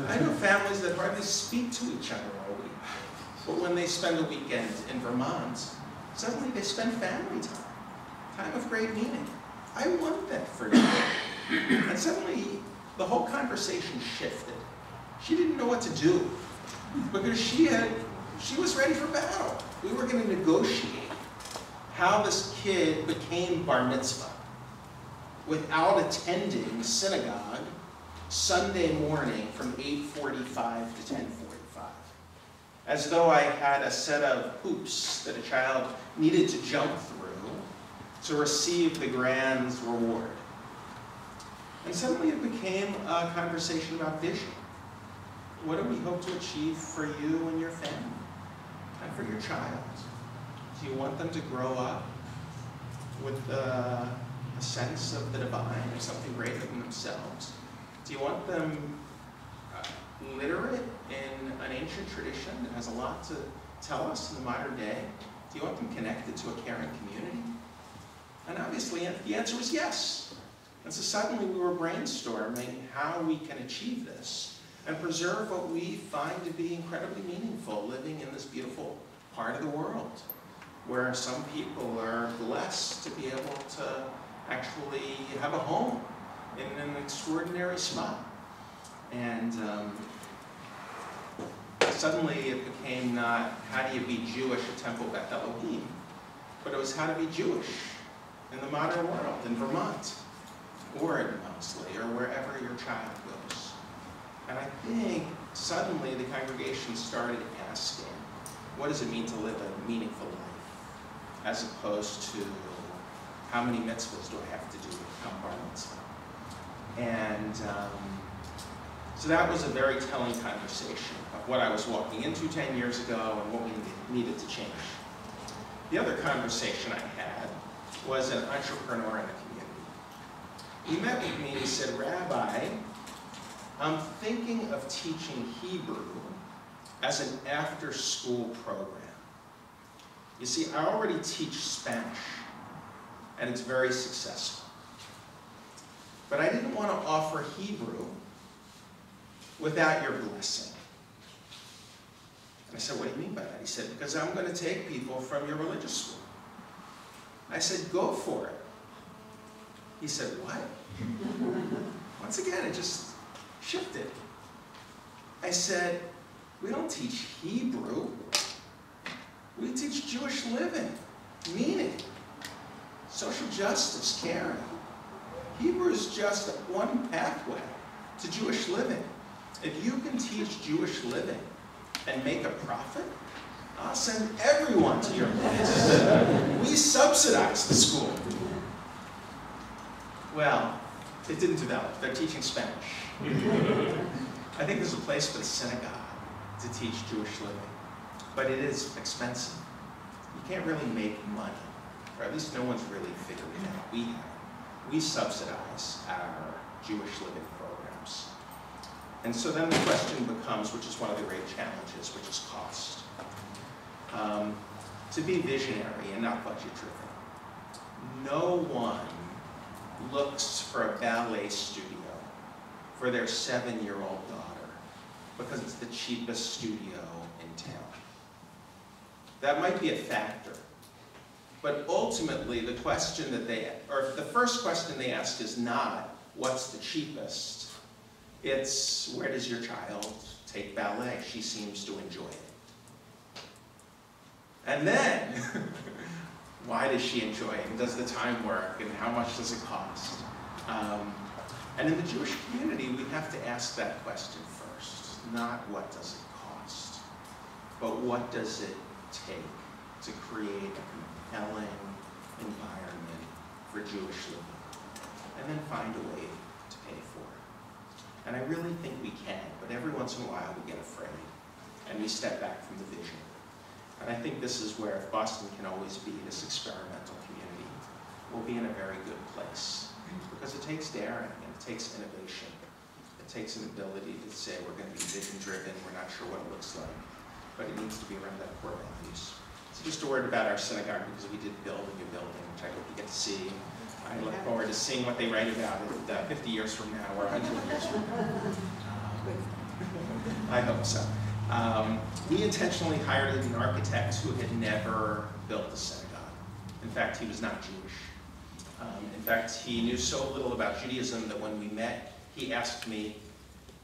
I know families that hardly speak to each other all week, but when they spend a weekend in Vermont, suddenly they spend family time, time of great meaning. I want that for you. And suddenly, the whole conversation shifted. She didn't know what to do, because she was ready for battle. We were going to negotiate how this kid became bar mitzvah without attending synagogue Sunday morning from 8:45 to 10:45. As though I had a set of hoops that a child needed to jump through to receive the grand reward. And suddenly it became a conversation about vision. What do we hope to achieve for you and your family and for your child? Do you want them to grow up with a sense of the divine or something greater than themselves? Do you want them literate in an ancient tradition that has a lot to tell us in the modern day? Do you want them connected to a caring community? And obviously the answer was yes. And so suddenly we were brainstorming how we can achieve this and preserve what we find to be incredibly meaningful living in this beautiful part of the world, where some people are blessed to be able to actually have a home in an extraordinary spot. And suddenly it became not how do you be Jewish at Temple Beth Elohim, but it was how to be Jewish in the modern world, in Vermont, or in Wellesley, or wherever your child goes. And I think suddenly the congregation started asking, what does it mean to live a meaningful life, as opposed to how many mitzvahs do I have to do to become bar mitzvah? And so that was a very telling conversation of what I was walking into 10 years ago and what we needed to change. The other conversation I had was an entrepreneur in the community. He met with me and he said, Rabbi, I'm thinking of teaching Hebrew as an after-school program. You see, I already teach Spanish, and it's very successful. But I didn't want to offer Hebrew without your blessing. And I said, what do you mean by that? He said, because I'm going to take people from your religious school. I said, go for it. He said, what? Once again, it just shifted. I said, we don't teach Hebrew. We teach Jewish living, meaning, social justice, caring. Hebrew is just one pathway to Jewish living. If you can teach Jewish living and make a profit, I'll send everyone to your place. We subsidize the school. Well, it didn't develop. They're teaching Spanish. I think there's a place for the synagogue to teach Jewish living, but it is expensive. You can't really make money, or at least no one's really figured it out. We have. We subsidize our Jewish living programs. And so then the question becomes, which is one of the great challenges, which is cost. To be visionary and not budget-driven. No one looks for a ballet studio for their 7-year-old daughter because it's the cheapest studio in town. That might be a factor. But ultimately, the question that the first question they ask is not, what's the cheapest? It's, where does your child take ballet? She seems to enjoy it. And then, why does she enjoy it? And does the time work? And how much does it cost? And in the Jewish community, we have to ask that question first. Not what does it cost, but what does it take to create a compelling environment for Jewish living, and then find a way to pay for it. And I really think we can, but every once in a while we get afraid, and we step back from the vision. And I think this is where, if Boston can always be this experimental community, we'll be in a very good place. Because it takes daring, and it takes innovation. It takes an ability to say we're going to be vision-driven, we're not sure what it looks like, but it needs to be around that core values. So just a word about our synagogue, because we did build a new building, which I hope you get to see. I look forward to seeing what they write about it 50 years from now, or 100 years from now. I hope so. We intentionally hired an architect who had never built a synagogue. In fact, he was not Jewish. In fact, he knew so little about Judaism that when we met, he asked me,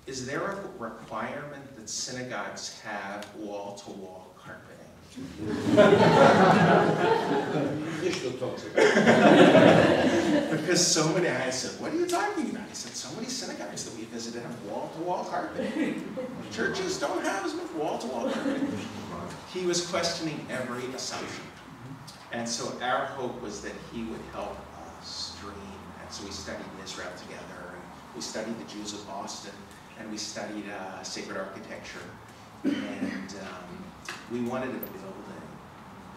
is there a requirement that synagogues have wall-to-wall carpeting? Because so many, I said, what are you talking about? He said, so many synagogues that we visited have wall-to-wall carpeting. Churches don't have as much wall-to-wall carpeting. He was questioning every assumption. And so our hope was that he would help us dream. And so we studied in Israel together, and we studied the Jews of Boston, and we studied sacred architecture. And we wanted a building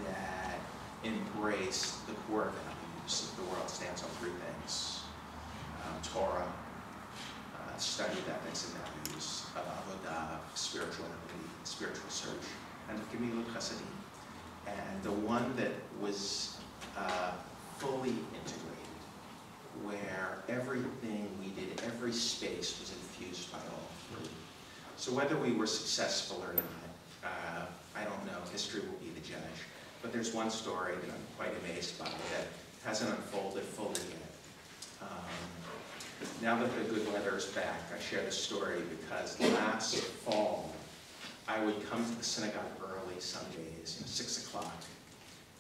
that embraced the core values of the world stands on 3 things. Torah, study of ethics and values, avodah, spirituality, spiritual search, and gemilut chasadim. And the one that was fully integrated, where everything we did, every space was infused by all 3. So whether we were successful or not, I don't know, history will be the judge. But there's one story that I'm quite amazed by that hasn't unfolded fully yet. Now that the good weather is back, I share this story because last fall, I would come to the synagogue early some days, 6 o'clock,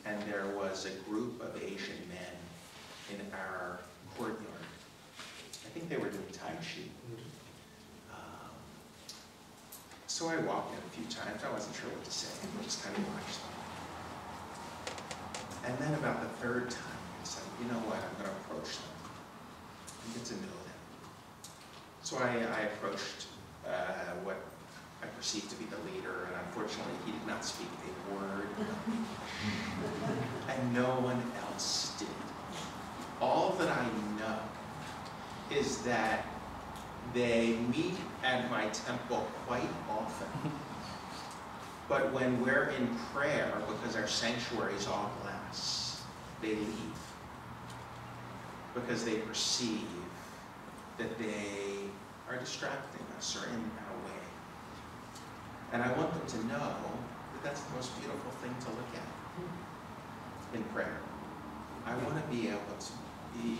and there was a group of Asian men in our courtyard. I think they were doing Tai Chi. So I walked in a few times. I wasn't sure what to say. I just kind of watched them. And then about the 3rd time, I said, you know what, I'm going to approach them and get to know them. So I approached what I perceived to be the leader, and unfortunately he did not speak a word, and no one else did. All that I know is that they meet at my temple quite often, but when we're in prayer, because our sanctuary is all glass, they leave, because they perceive that they are distracting us or in our way. And I want them to know that that's the most beautiful thing to look at in prayer. I want to be able to be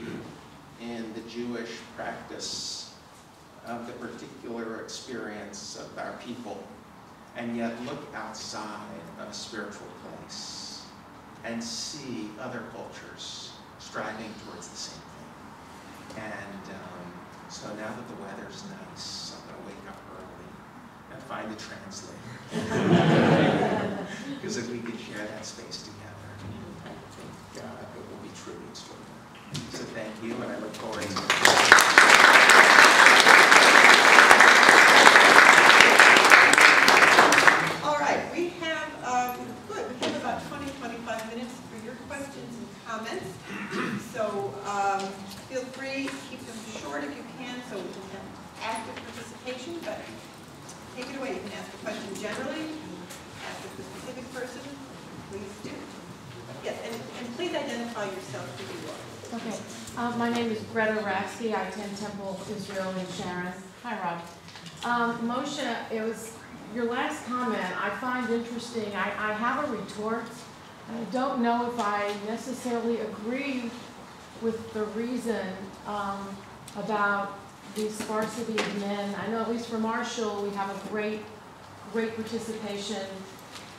in the Jewish practice of the particular experience of our people, and yet look outside of a spiritual place and see other cultures striving towards the same thing. And so now that the weather's nice, I'm going to wake up early and find the translator. Because if we could share that space together, I think it will be truly extraordinary. So thank you, and I look forward to it. All right, we have about 20-25 minutes for your questions and comments. So feel free to keep them short if you can, so we can have active participation, but take it away. You can ask a question generally, ask it to a specific person, please do. Yes, and please identify yourself who you are. Okay, my name is Greta Rasky. I attend Temple Israel in Sharon. Hi, Rob. Moshe, it was your last comment I find interesting. I have a retort. I don't know if I necessarily agree with the reason about the sparsity of men. I know at least for Marshall we have a great participation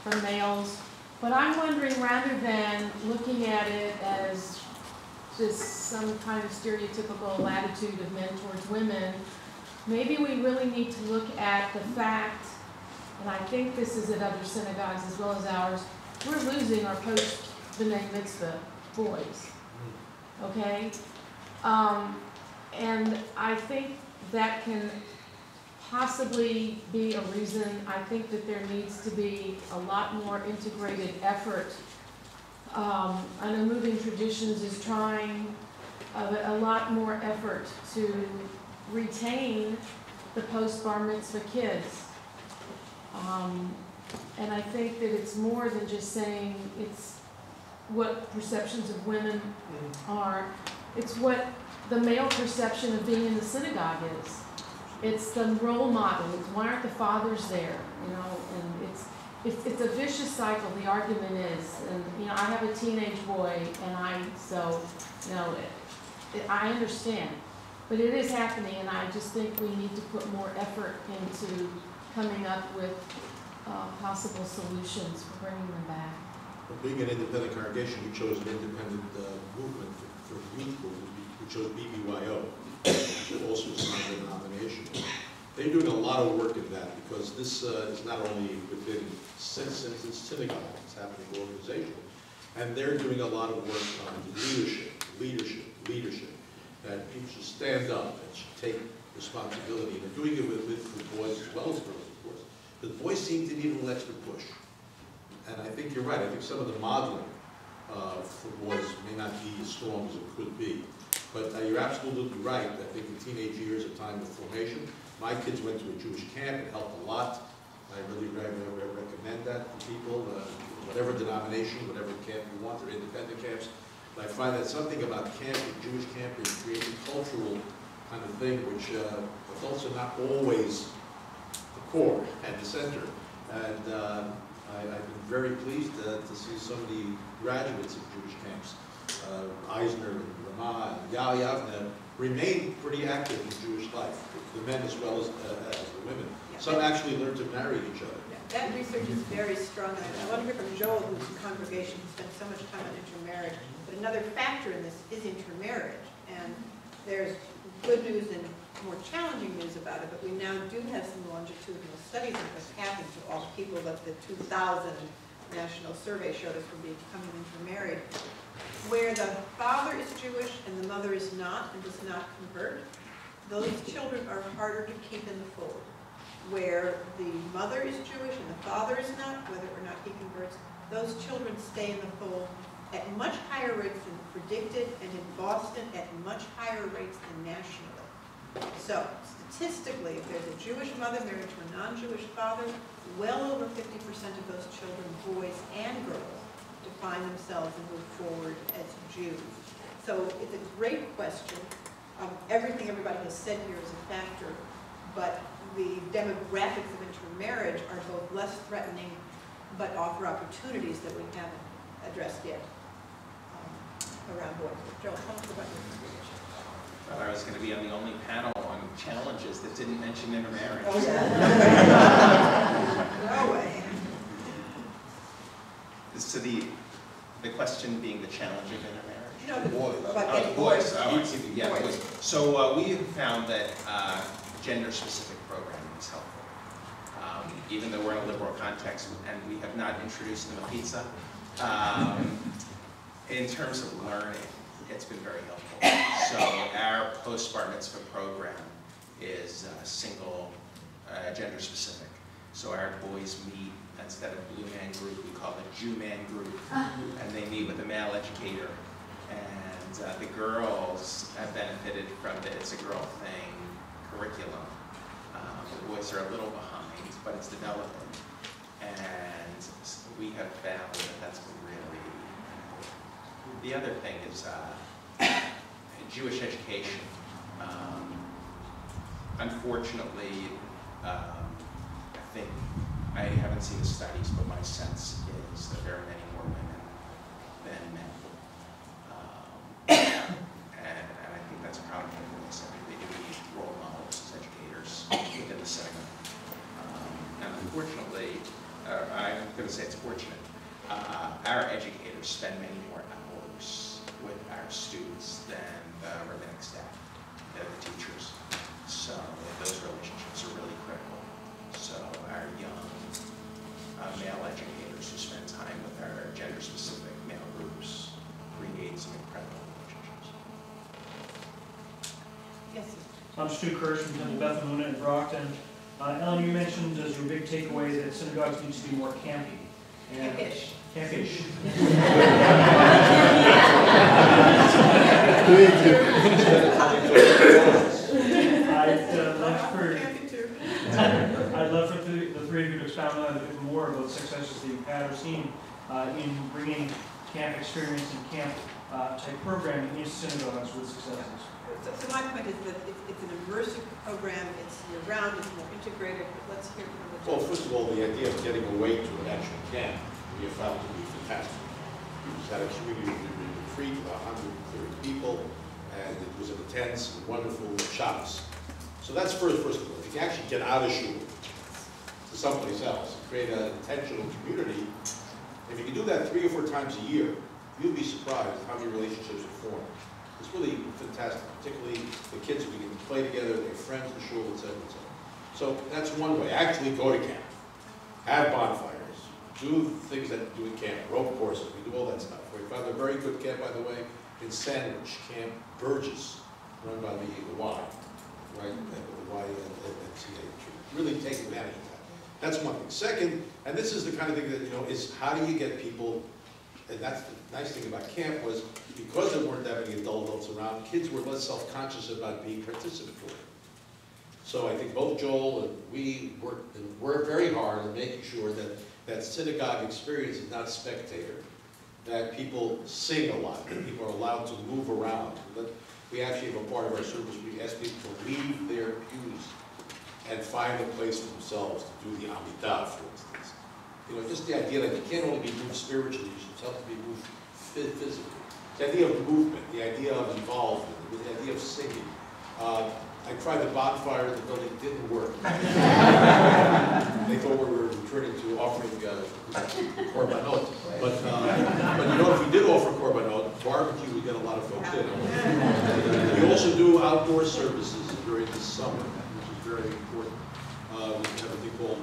from males. But I'm wondering, rather than looking at it as just some kind of stereotypical attitude of men towards women, maybe we really need to look at the fact, and I think this is at other synagogues as well as ours, we're losing our post-B'nai Mitzvah boys, okay? And I think that can possibly be a reason. I think that there needs to be a lot more integrated effort. I know Moving Traditions is trying a lot more effort to retain the post-bar mitzvah kids. And I think that it's more than just saying it's what perceptions of women are. It's what the male perception of being in the synagogue is. It's the role model. It's why aren't the fathers there? You know, and it's a vicious cycle. The argument is, and you know, I have a teenage boy, and I understand, but it is happening, and I just think we need to put more effort into coming up with possible solutions for bringing them back. Well, being an independent congregation, we chose an independent movement for youth movement. We chose BBYO, which also is not a denomination. They're doing a lot of work in that, because this is not only within Synagogue, it's happening organizational, and they're doing a lot of work on leadership, that people should stand up and should take responsibility. And they're doing it with boys as well as girls, of course. But boys seem to need a little extra push. And I think you're right. I think some of the modeling for boys may not be as strong as it could be. But you're absolutely right. I think the teenage years are a time of formation. My kids went to a Jewish camp. It helped a lot. I really recommend that to people, whatever denomination, whatever camp you want. They're independent camps. But I find that something about camping, Jewish camping, creating cultural kind of thing, which adults are not always the core and the center. And I've been very pleased to see so many graduates of Jewish camps. Eisner and Ramah and Yal Yavne remain pretty active in Jewish life, the men as well as the women. Yeah. Some actually learn to marry each other. Yeah, that research is very strong. I want to hear from Joel, whose congregation spends so much time on intermarriage. But another factor in this is intermarriage. And there's good news and more challenging news about it, but we now do have some longitudinal studies of what's happened to all people that the 2000 national survey showed us were becoming intermarried, where the father is Jewish and the mother is not and does not convert. Those children are harder to keep in the fold. where the mother is Jewish and the father is not, whether or not he converts, those children stay in the fold at much higher rates than predicted, and in Boston at much higher rates than nationally. So statistically, if there's a Jewish mother married to a non-Jewish father, well over 50% of those children, boys and girls, define themselves and move forward as Jews. So it's a great question. Everything everybody has said here is a factor, but the demographics of intermarriage are both less threatening but offer opportunities that we haven't addressed yet around boys. Joel, tell us about your experience. Well, I was going to be on the only panel on challenges that didn't mention intermarriage. Oh, yeah. No way. So the question being the challenge of intermarriage. No, the Boys. Boys. Yeah, Boys. boys. So we have found that gender-specific programming is helpful. Even though we're in a liberal context and we have not introduced them a pizza, in terms of learning, it's been very helpful. So our post-bar mitzvah program is single gender-specific. So our boys meet, instead of blue man group, we call it Jew man group, and they meet with a male educator. And the girls have benefited from the It's a Girl Thing curriculum. The boys are a little behind, but it's developing. And we have found that that's been really helpful. The other thing is Jewish education. Unfortunately, I think, I haven't seen the studies, but my sense is that there are many more women than men. And I think that's a problem for us. I think they do need role models as educators within the synagogue. And unfortunately, I'm going to say it's fortunate, our educators spend many more hours with our students than the rabbinic staff, the teachers. So those relationships are really critical. So our young male educators who spend time with our gender-specific male groups create some incredible relationships. Yes, sir. I'm Stu Kirsch from Temple Beth Amuna in Brockton. Ellen, you mentioned as your big takeaway that synagogues need to be more campy. Campish. Campish. I'd love for the three of you to expound on a bit more about the successes that you've had or seen in bringing camp experience and camp type programming into synagogues with successes. So my point is that it's an immersive program, it's year-round, it's more integrated, but let's hear from the Well, first of all, the idea of getting away to an actual camp, we have found to be fantastic. We just had a community retreat with 130 people, and it was an intense and wonderful Shabbos. So that's first of all. If you actually get out of shul to someplace else, and create an intentional community, if you can do that 3 or 4 times a year, you'll be surprised how many relationships are formed. It's really fantastic, particularly the kids who can play together, their friends in shul, etc., etc. So that's one way. Actually go to camp, have bonfires, do things that you do in camp, rope courses, we do all that stuff. We found a very good camp, by the way, in Sandwich, Camp Burgess, run by the Y, right? The Y and CH. Really take advantage of that. That's one thing. Second, and this is the kind of thing that, is how do you get people, and that's the nice thing about camp was, because there weren't that many adults around, kids were less self-conscious about being participatory. So I think both Joel and we worked very hard on making sure that that synagogue experience is not spectator, that people sing a lot, that people are allowed to move around. We actually have a part of our service, we ask people to leave their pews and find a place for themselves to do the Amidah, for instance. Just the idea that you can't only be moved spiritually, you should have to be moved physically. The idea of movement, the idea of involvement, the idea of singing. I tried the bonfire in the building, it didn't work. They thought we were returning to offering korbanot. But if we did offer korbanot, barbecue, we get a lot of folks in. We also do outdoor services during the summer, which is very important. We have a thing called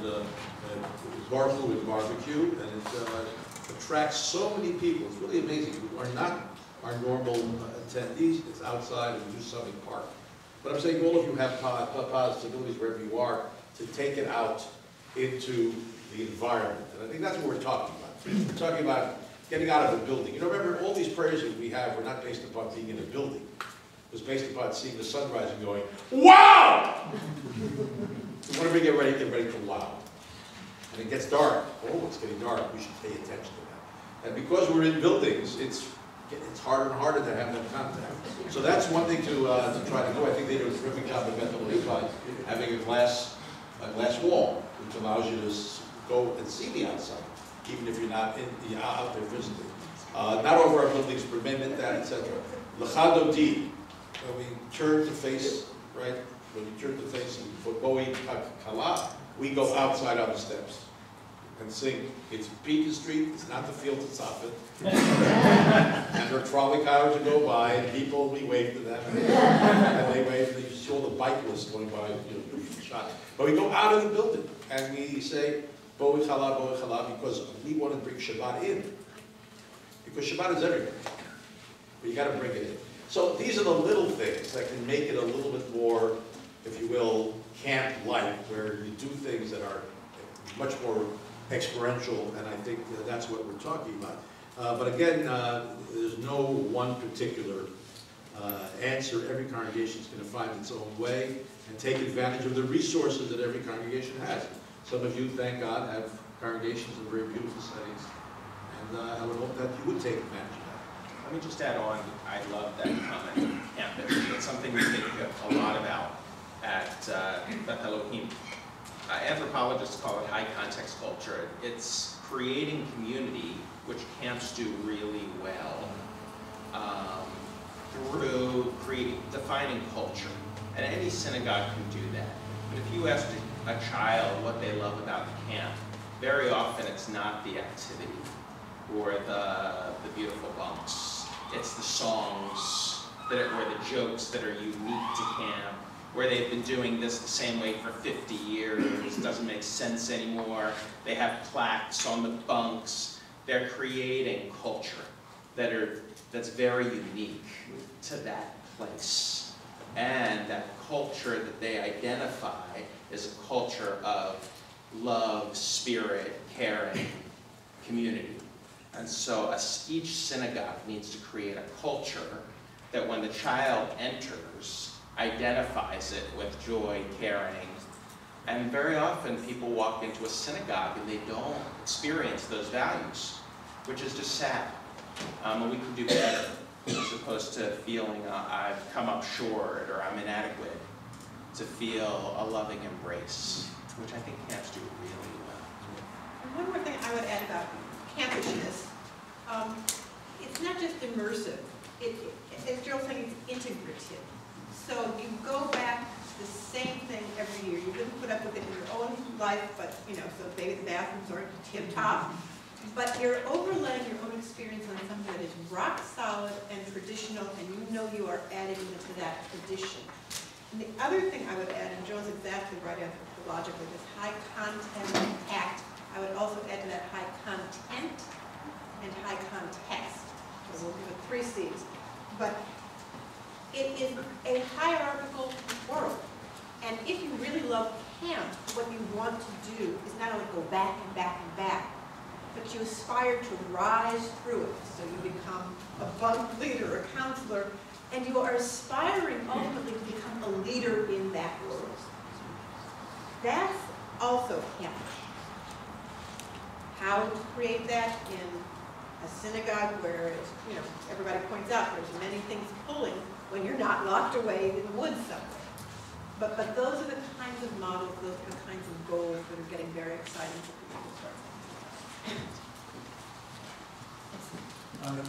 Barflu with barbecue, and it attracts so many people. It's really amazing. We are not our normal attendees. It's outside, and we do something park. But I'm saying all of you have possibilities wherever you are to take it out into the environment. And I think that's what we're talking about. We're talking about getting out of a building. You know, remember, all these prayers that we have were not based upon being in a building. It was based upon seeing the sunrise and going, wow! Whenever we get ready to wow. And it gets dark. Oh, it's getting dark. We should pay attention to that. And because we're in buildings, it's harder and harder to have that contact. So that's one thing to try to do. I think they do a terrific job at Bethel by having a glass wall, which allows you to go and see the outside, even if you're not out there physically. Not over our buildings, permit that, etc. L'chadodi, when we turn to face, right? When we turn to face and Bowie Kala, we go outside on the steps and sing. It's Beacon Street, it's not the field to Safed. And there are trolley cars that go by, and people, we wave to them, and they wave, and you see all the bike lists going by, shot. But we go out of the building, and we say, Bowie Chala, because we want to bring Shabbat in. Because Shabbat is everywhere. But you got to bring it in. So these are the little things that can make it a little bit more, if you will, camp-like, where you do things that are much more experiential, and I think that's what we're talking about. But again, there's no one particular answer. Every congregation is going to find its own way and take advantage of the resources that every congregation has. Some of you, thank God, have congregations in very beautiful settings, and I would hope that you would take advantage of that. Let me just add on, I love that comment, campus. It's something we think a lot about at Beth Elohim. Anthropologists call it high context culture. It's creating community, which camps do really well, through defining culture. And any synagogue can do that. But if you ask a child what they love about the camp, very often it's not the activity or the beautiful bunks. It's the songs or the jokes that are unique to camp, where they've been doing this the same way for 50 years. It doesn't make sense anymore. They have plaques on the bunks. They're creating culture that's very unique to that place. And that culture that they identify is a culture of love, spirit, caring, community. And so each synagogue needs to create a culture that when the child enters, identifies it with joy, caring. And very often people walk into a synagogue and they don't experience those values, which is just sad. And we can do better, as opposed to feeling I've come up short or I'm inadequate, to feel a loving embrace, which I think camps do really well. And one more thing I would add about campishness. It's not just immersive. As Joel's saying, it's integrative. So you go back to the same thing every year. You wouldn't put up with it in your own life, but so maybe the bathrooms aren't tip-top. But you're overlaying your own experience on something that is rock solid and traditional, and you are adding to that tradition. And the other thing I would add, and Joel's exactly right anthropologically, this high content act. I would also add to that high content and high context. So we'll give it 3 C's. But it is a hierarchical world. And if you really love camp, what you want to do is not only go back and back and back, but you aspire to rise through it. So you become a bunk leader, a counselor, and you are aspiring ultimately to become a leader in that world. That's also camp. How to create that in a synagogue where, everybody points out there's many things pulling when you're not locked away in the woods somewhere. But those are the kinds of models, those are the kinds of goals that are getting very exciting for people to start.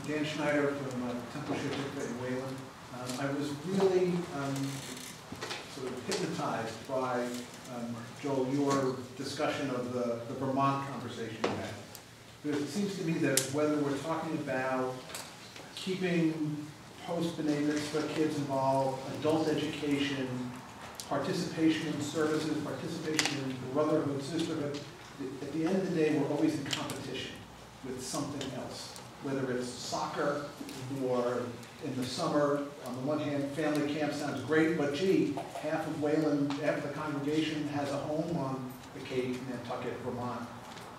Dan Schneider from Temple Shipyard in Wayland. I was really sort of hypnotized by, Joel, your discussion of the Vermont conversation you had. Because it seems to me that whether we're talking about keeping post-B'nai Mitzvah kids involved, adult education, participation in services, participation in brotherhood, sisterhood, at the end of the day, we're always in competition with something else. whether it's soccer or in the summer. On the one hand, family camp sounds great, but gee, half of Wayland, half of the congregation has a home on the Cape, Nantucket, Vermont.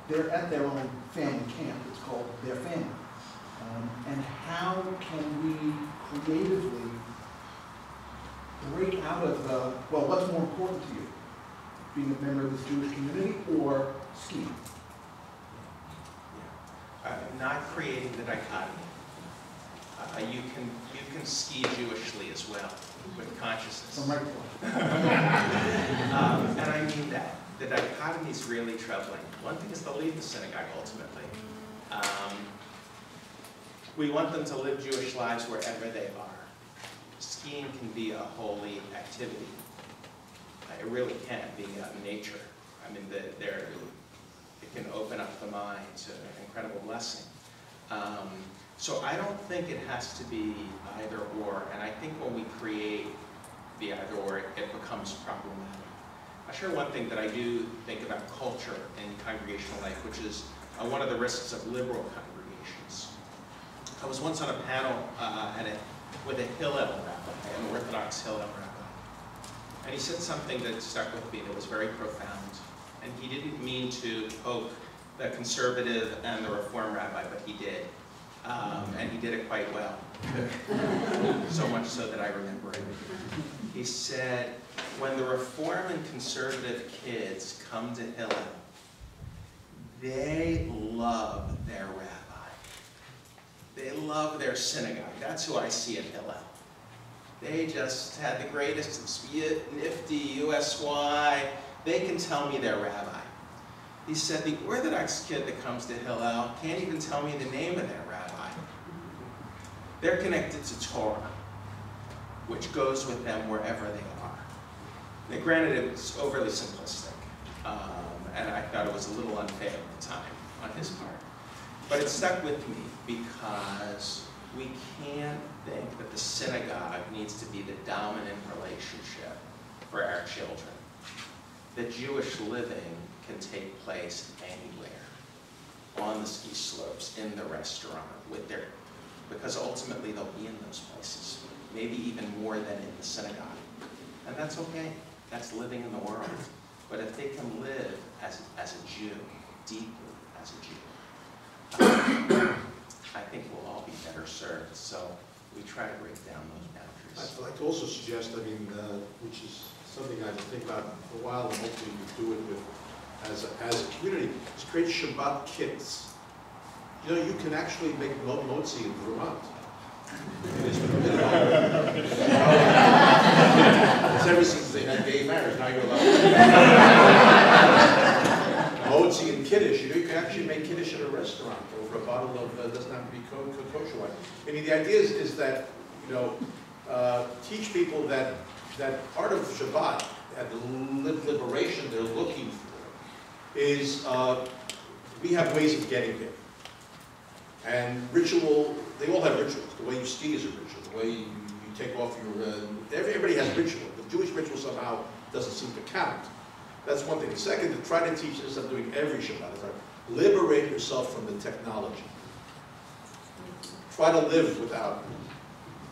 They're at their own family camp. It's called their family. And how can we creatively break out of the, well, what's more important to you? Being a member of this Jewish community or skiing? Not creating the dichotomy. You can ski Jewishly as well, with consciousness. Some right point. And I mean that. The dichotomy is really troubling. One thing is to leave the synagogue, ultimately. We want them to live Jewish lives wherever they are. Skiing can be a holy activity. It really can, being out in nature. I mean, it can open up the mind to an incredible blessing. So I don't think it has to be either or, and I think when we create the either or, it becomes problematic. I'll share one thing that I do think about culture in congregational life, which is one of the risks of liberal congregations. I was once on a panel with a Hillel rabbi, an Orthodox Hillel rabbi, and he said something that stuck with me that was very profound. And he didn't mean to poke the conservative and the reform rabbi, but he did. And he did it quite well. So much so that I remember it. He said, when the reform and conservative kids come to Hillel, they love their rabbi. They love their synagogue. That's who I see at Hillel. They just had the greatest nifty USY. They can tell me their rabbi. He said, the Orthodox kid that comes to Hillel can't even tell me the name of their rabbi. They're connected to Torah, which goes with them wherever they are. Now, granted, it was overly simplistic, and I thought it was a little unfair at the time on his part. But it stuck with me because we can't think that the synagogue needs to be the dominant relationship for our children. That Jewish living can take place anywhere, on the ski slopes, in the restaurant, because ultimately they'll be in those places, maybe even more than in the synagogue. And that's okay. That's living in the world. But if they can live as a Jew, deeply as a Jew, I think we'll all be better served. So we try to break down those boundaries. I'd like to also suggest, which is something I've been thinking about for a while, and hopefully we do it with as a community, is create Shabbat kits. You know, you can actually make motzi in Vermont. It's ever since they had gay marriage, now you're allowed motzi and kiddush. You know, you can actually make kiddush at a restaurant over a bottle of, doesn't have to be kosher wine. I mean, the idea is that, you know, teach people that part of Shabbat, and the liberation they're looking for, is we have ways of getting there. And ritual, they all have rituals. The way you ski is a ritual. The way you take off your, everybody has ritual. The Jewish ritual somehow doesn't seem to count. That's one thing. The second, to try to teach this, I'm doing every Shabbat, is liberate yourself from the technology. Try to live without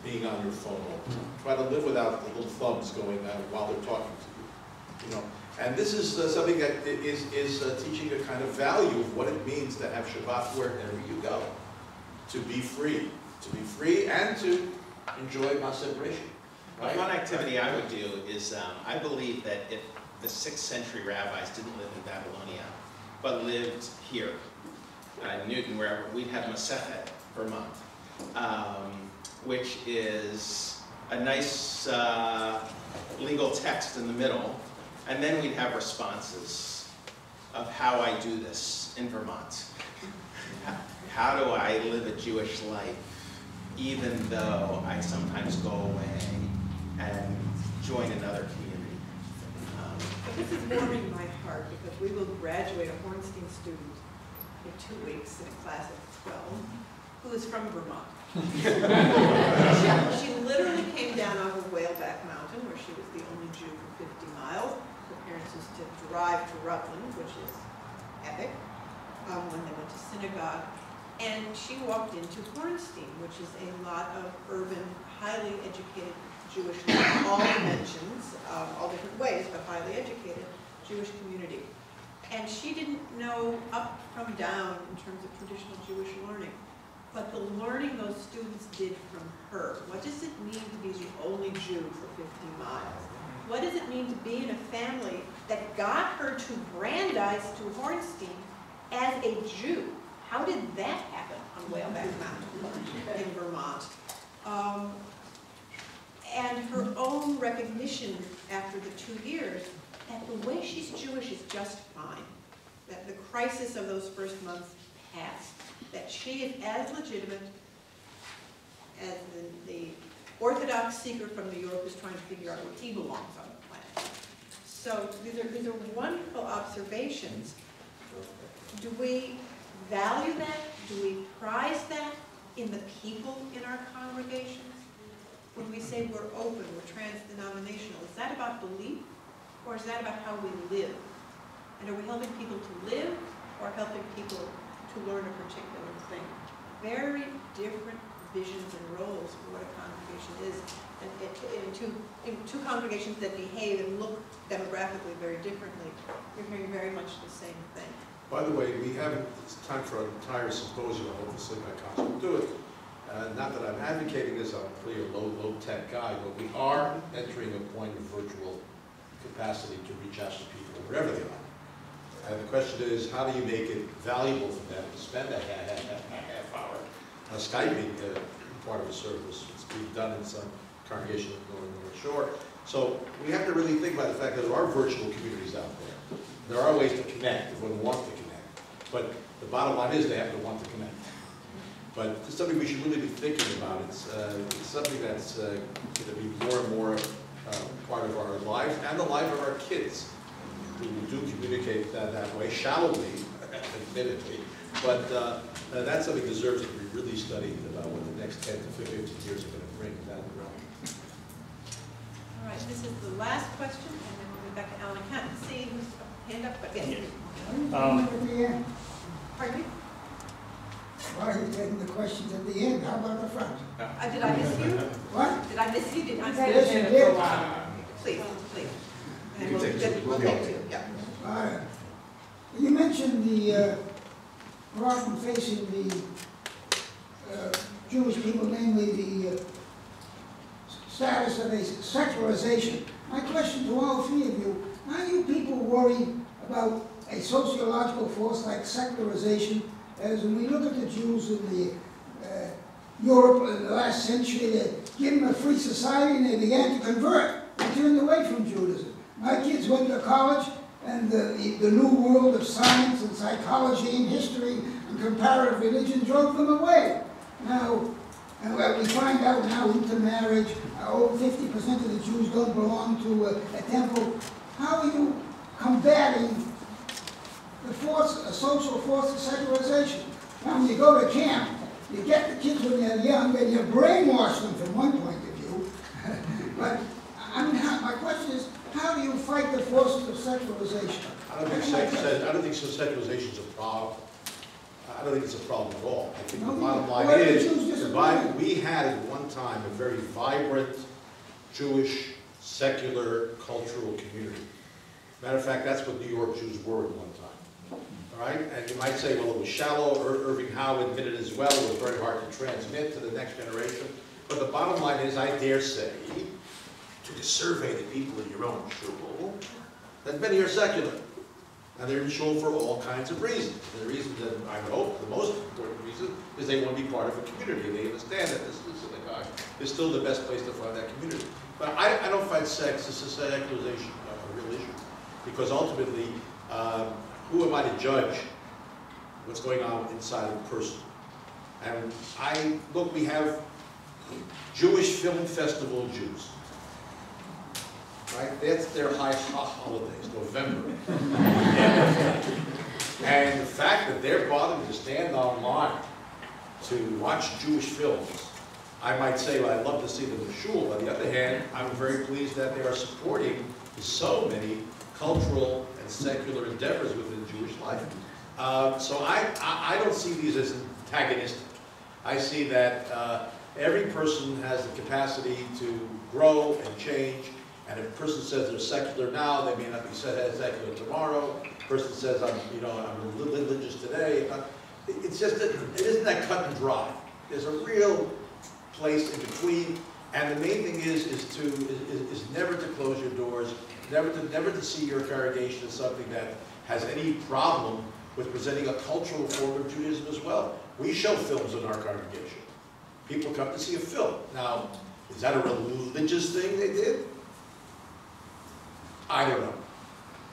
being on your phone all the time. Try to live without the little thumbs going while they're talking to you. You know, and this is something that is teaching a kind of value of what it means to have Shabbat wherever you go, to be free and to enjoy Maaseh Bereshit. Right? One activity I would do is I believe that if the 6th century rabbis didn't live in Babylonia, but lived here, in Newton, wherever, we'd have Masechet, Vermont, which is a nice legal text in the middle, and then we'd have responses of how I do this in Vermont. How do I live a Jewish life, even though I sometimes go away and join another community? This is warming my heart because we will graduate a Hornstein student in 2 weeks in a class of 12 who is from Vermont. She literally came down off of Whaleback Mountain, where she was the only Jew for 50 miles. Her parents used to drive to Rutland, which is epic, when they went to synagogue. And she walked into Hornstein, which is a lot of urban, highly educated Jewish, all dimensions, all different ways, but highly educated Jewish community. And she didn't know up from down in terms of traditional Jewish learning, but the learning those students did from her. What does it mean to be the only Jew for 50 miles? What does it mean to be in a family that got her to Brandeis, to Hornstein, as a Jew? How did that happen on Whaleback Mountain in Vermont? And her own recognition after the 2 years that the way she's Jewish is just fine, that the crisis of those first months passed, that she is as legitimate as the Orthodox seeker from New York who's trying to figure out where he belongs on the planet. So these are wonderful observations. Do we value that? Do we prize that in the people in our congregations? When we say we're open, we're trans-denominational, is that about belief, or is that about how we live? And are we helping people to live, or helping people to learn a particular thing? Very different visions and roles for what a congregation is, and in two congregations that behave and look demographically very differently, you're hearing very much the same thing. By the way, we haven't, it's time for an entire symposium. I hope the Synagogue Council will do it. Not that I'm advocating this, I'm a clear low-tech guy, but we are entering a point of virtual capacity to reach out to people wherever they are. And the question is, how do you make it valuable for them to spend a half hour Skyping part of the service? It's being done in some congregations in the North Shore. So we have to really think about the fact that there are virtual communities out there. There are ways to connect if one wants to connect. But the bottom line is they have to want to connect. But it's something we should really be thinking about. It's something that's going to be more and more part of our lives and the life of our kids. We do communicate that way, shallowly, admittedly. But that's something that deserves to be really studied about what the next 10 to 15 years are going to bring down the road. All right, this is the last question, and then we'll go back to Alan. I can't see who's hand up, but yes. Pardon me? Why are you taking the questions at the end? How about the front? Did I miss you? What? Did I miss you? Did I miss Yes, you did. Please, please. And You then can take two. we'll take two, yeah. All right. You mentioned the problem facing the Jewish people, namely the status of a secularization. My question to all three of you, are you people worried about a sociological force like secularization? As when we look at the Jews in the Europe in the last century, they gave them a free society and they began to convert. They turned away from Judaism. My kids went to college, and the new world of science and psychology and history and comparative religion drove them away. Now, and we find out now intermarriage, over 50% of the Jews don't belong to a temple. How are you combating the force, a social force of secularization? Now, when you go to camp, you get the kids when they're young and you brainwash them from one point of view. But I mean, my question is, how do you fight the forces of secularization? I don't think secularization is a problem. I don't think it's a problem at all. I think the bottom line is, we had at one time a very vibrant Jewish, secular, cultural community. Matter of fact, that's what New York Jews were at one time. All right? And you might say, well, it was shallow. Irving Howe admitted as well. It was very hard to transmit to the next generation. But the bottom line is, I dare say, to survey the people in your own shul, that many are secular. And they're in shul for all kinds of reasons. The reason that I hope, the most important reason, is they want to be part of a community. They understand that this synagogue is still the best place to find that community. But I don't find secularization a real issue. Because ultimately, who am I to judge what's going on inside of a person? And look, we have Jewish Film Festival Jews. Right? That's their high holidays, November. And the fact that they're bothering to stand online to watch Jewish films, I might say, well, I'd love to see them in shul. On the other hand, I'm very pleased that they are supporting so many cultural and secular endeavors within Jewish life. So I don't see these as antagonistic. I see that every person has the capacity to grow and change, and if a person says they're secular now, they may not be secular tomorrow. A person says, I'm religious today. It's just that it isn't that cut and dry. There's a real place in between, and the main thing is never to close your doors, never to see your congregation as something that has any problem with presenting a cultural form of Judaism as well. We show films in our congregation. People come to see a film. Now, is that a religious thing they did? I don't know.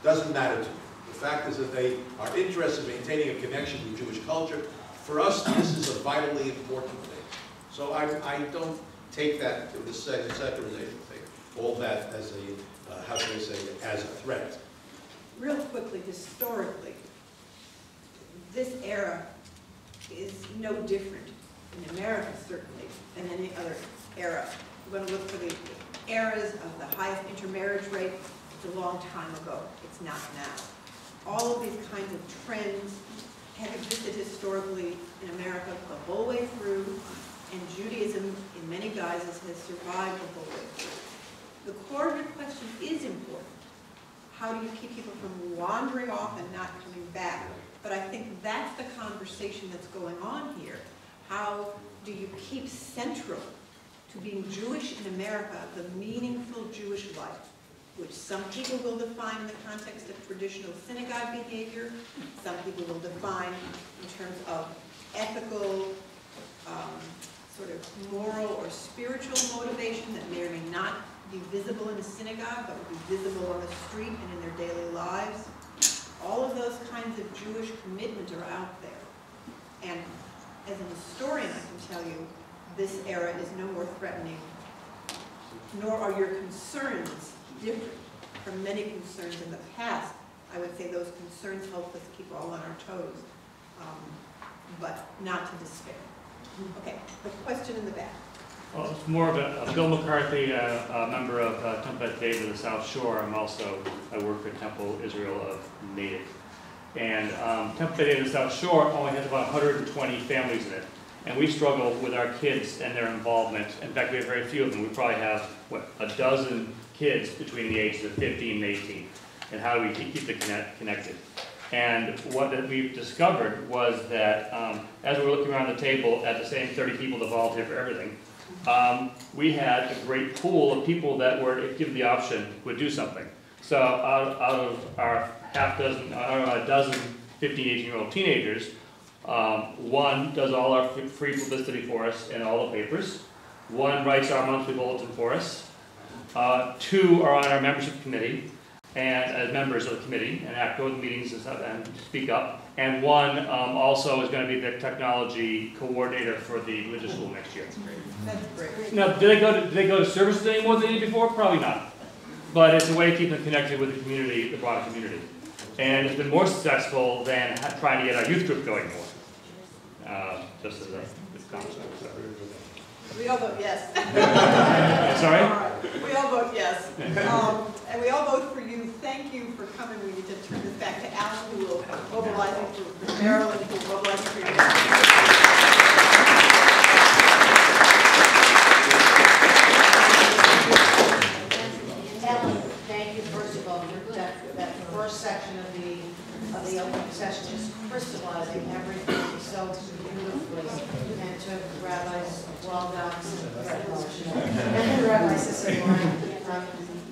Doesn't matter to me. The fact is that they are interested in maintaining a connection with Jewish culture. For us, this is a vitally important thing. So I don't take that, the secularization thing, all that as a, how should I say, as a threat. Real quickly, historically, this era is no different in America, certainly, than any other era. We're going to look for the eras of the highest intermarriage rate. It's a long time ago. It's not now. All of these kinds of trends have existed historically in America the whole way through, and Judaism, in many guises, has survived the whole way through. The core of your question is important. How do you keep people from wandering off and not coming back? But I think that's the conversation that's going on here. How do you keep central to being Jewish in America the meaningful Jewish life, which some people will define in the context of traditional synagogue behavior, some people will define in terms of ethical, sort of moral or spiritual motivation that may or may not be visible in a synagogue, but will be visible on the street and in their daily lives. All of those kinds of Jewish commitments are out there. And as an historian, I can tell you, this era is no more threatening, nor are your concerns different from many concerns in the past. I would say those concerns help us keep all on our toes, but not to despair. Okay, the question in the back. Well, it's more of a Bill McCarthy, a member of Temple David of the South Shore. I work for Temple Israel of Native. And Temple David of the South Shore only has about 120 families in it. And we struggle with our kids and their involvement. In fact, we have very few of them. We probably have, what, a dozen kids between the ages of 15 and 18. And how do we keep them connected? And what we've discovered was that as we were looking around the table at the same 30 people that volunteer for everything, we had a great pool of people that were, if given the option, would do something. So out of our a dozen 15, 18-year-old teenagers, one does all our free publicity for us in all the papers. One writes our monthly bulletin for us. Two are on our membership committee and as members of the committee and go to meetings and stuff and speak up. And one also is going to be the technology coordinator for the religious school next year. That's great. Now, do they go to services any more than they did before? Probably not. But it's a way to keep them connected with the community, the broader community. And it's been more successful than trying to get our youth group going more. Just as a concept. So. We all vote yes. Sorry? All right. We all vote yes. And we all vote for you. Thank you for coming. We need to turn this back to Alan, who will mobilize for Maryland, who will mobilize for you. Ellen, thank you first of all for that first section of the opening session, just crystallizing everything so beautifully, and to Rabbis Waldoks and Rabbi Sisenwine.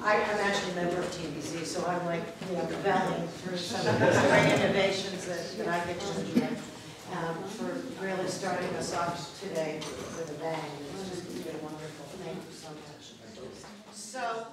I'm actually a member of TBZ, so I'm like, belling through some of these great innovations that I get to enjoy. For really starting us off today with a bang. It's just been wonderful. Thank you so much. So.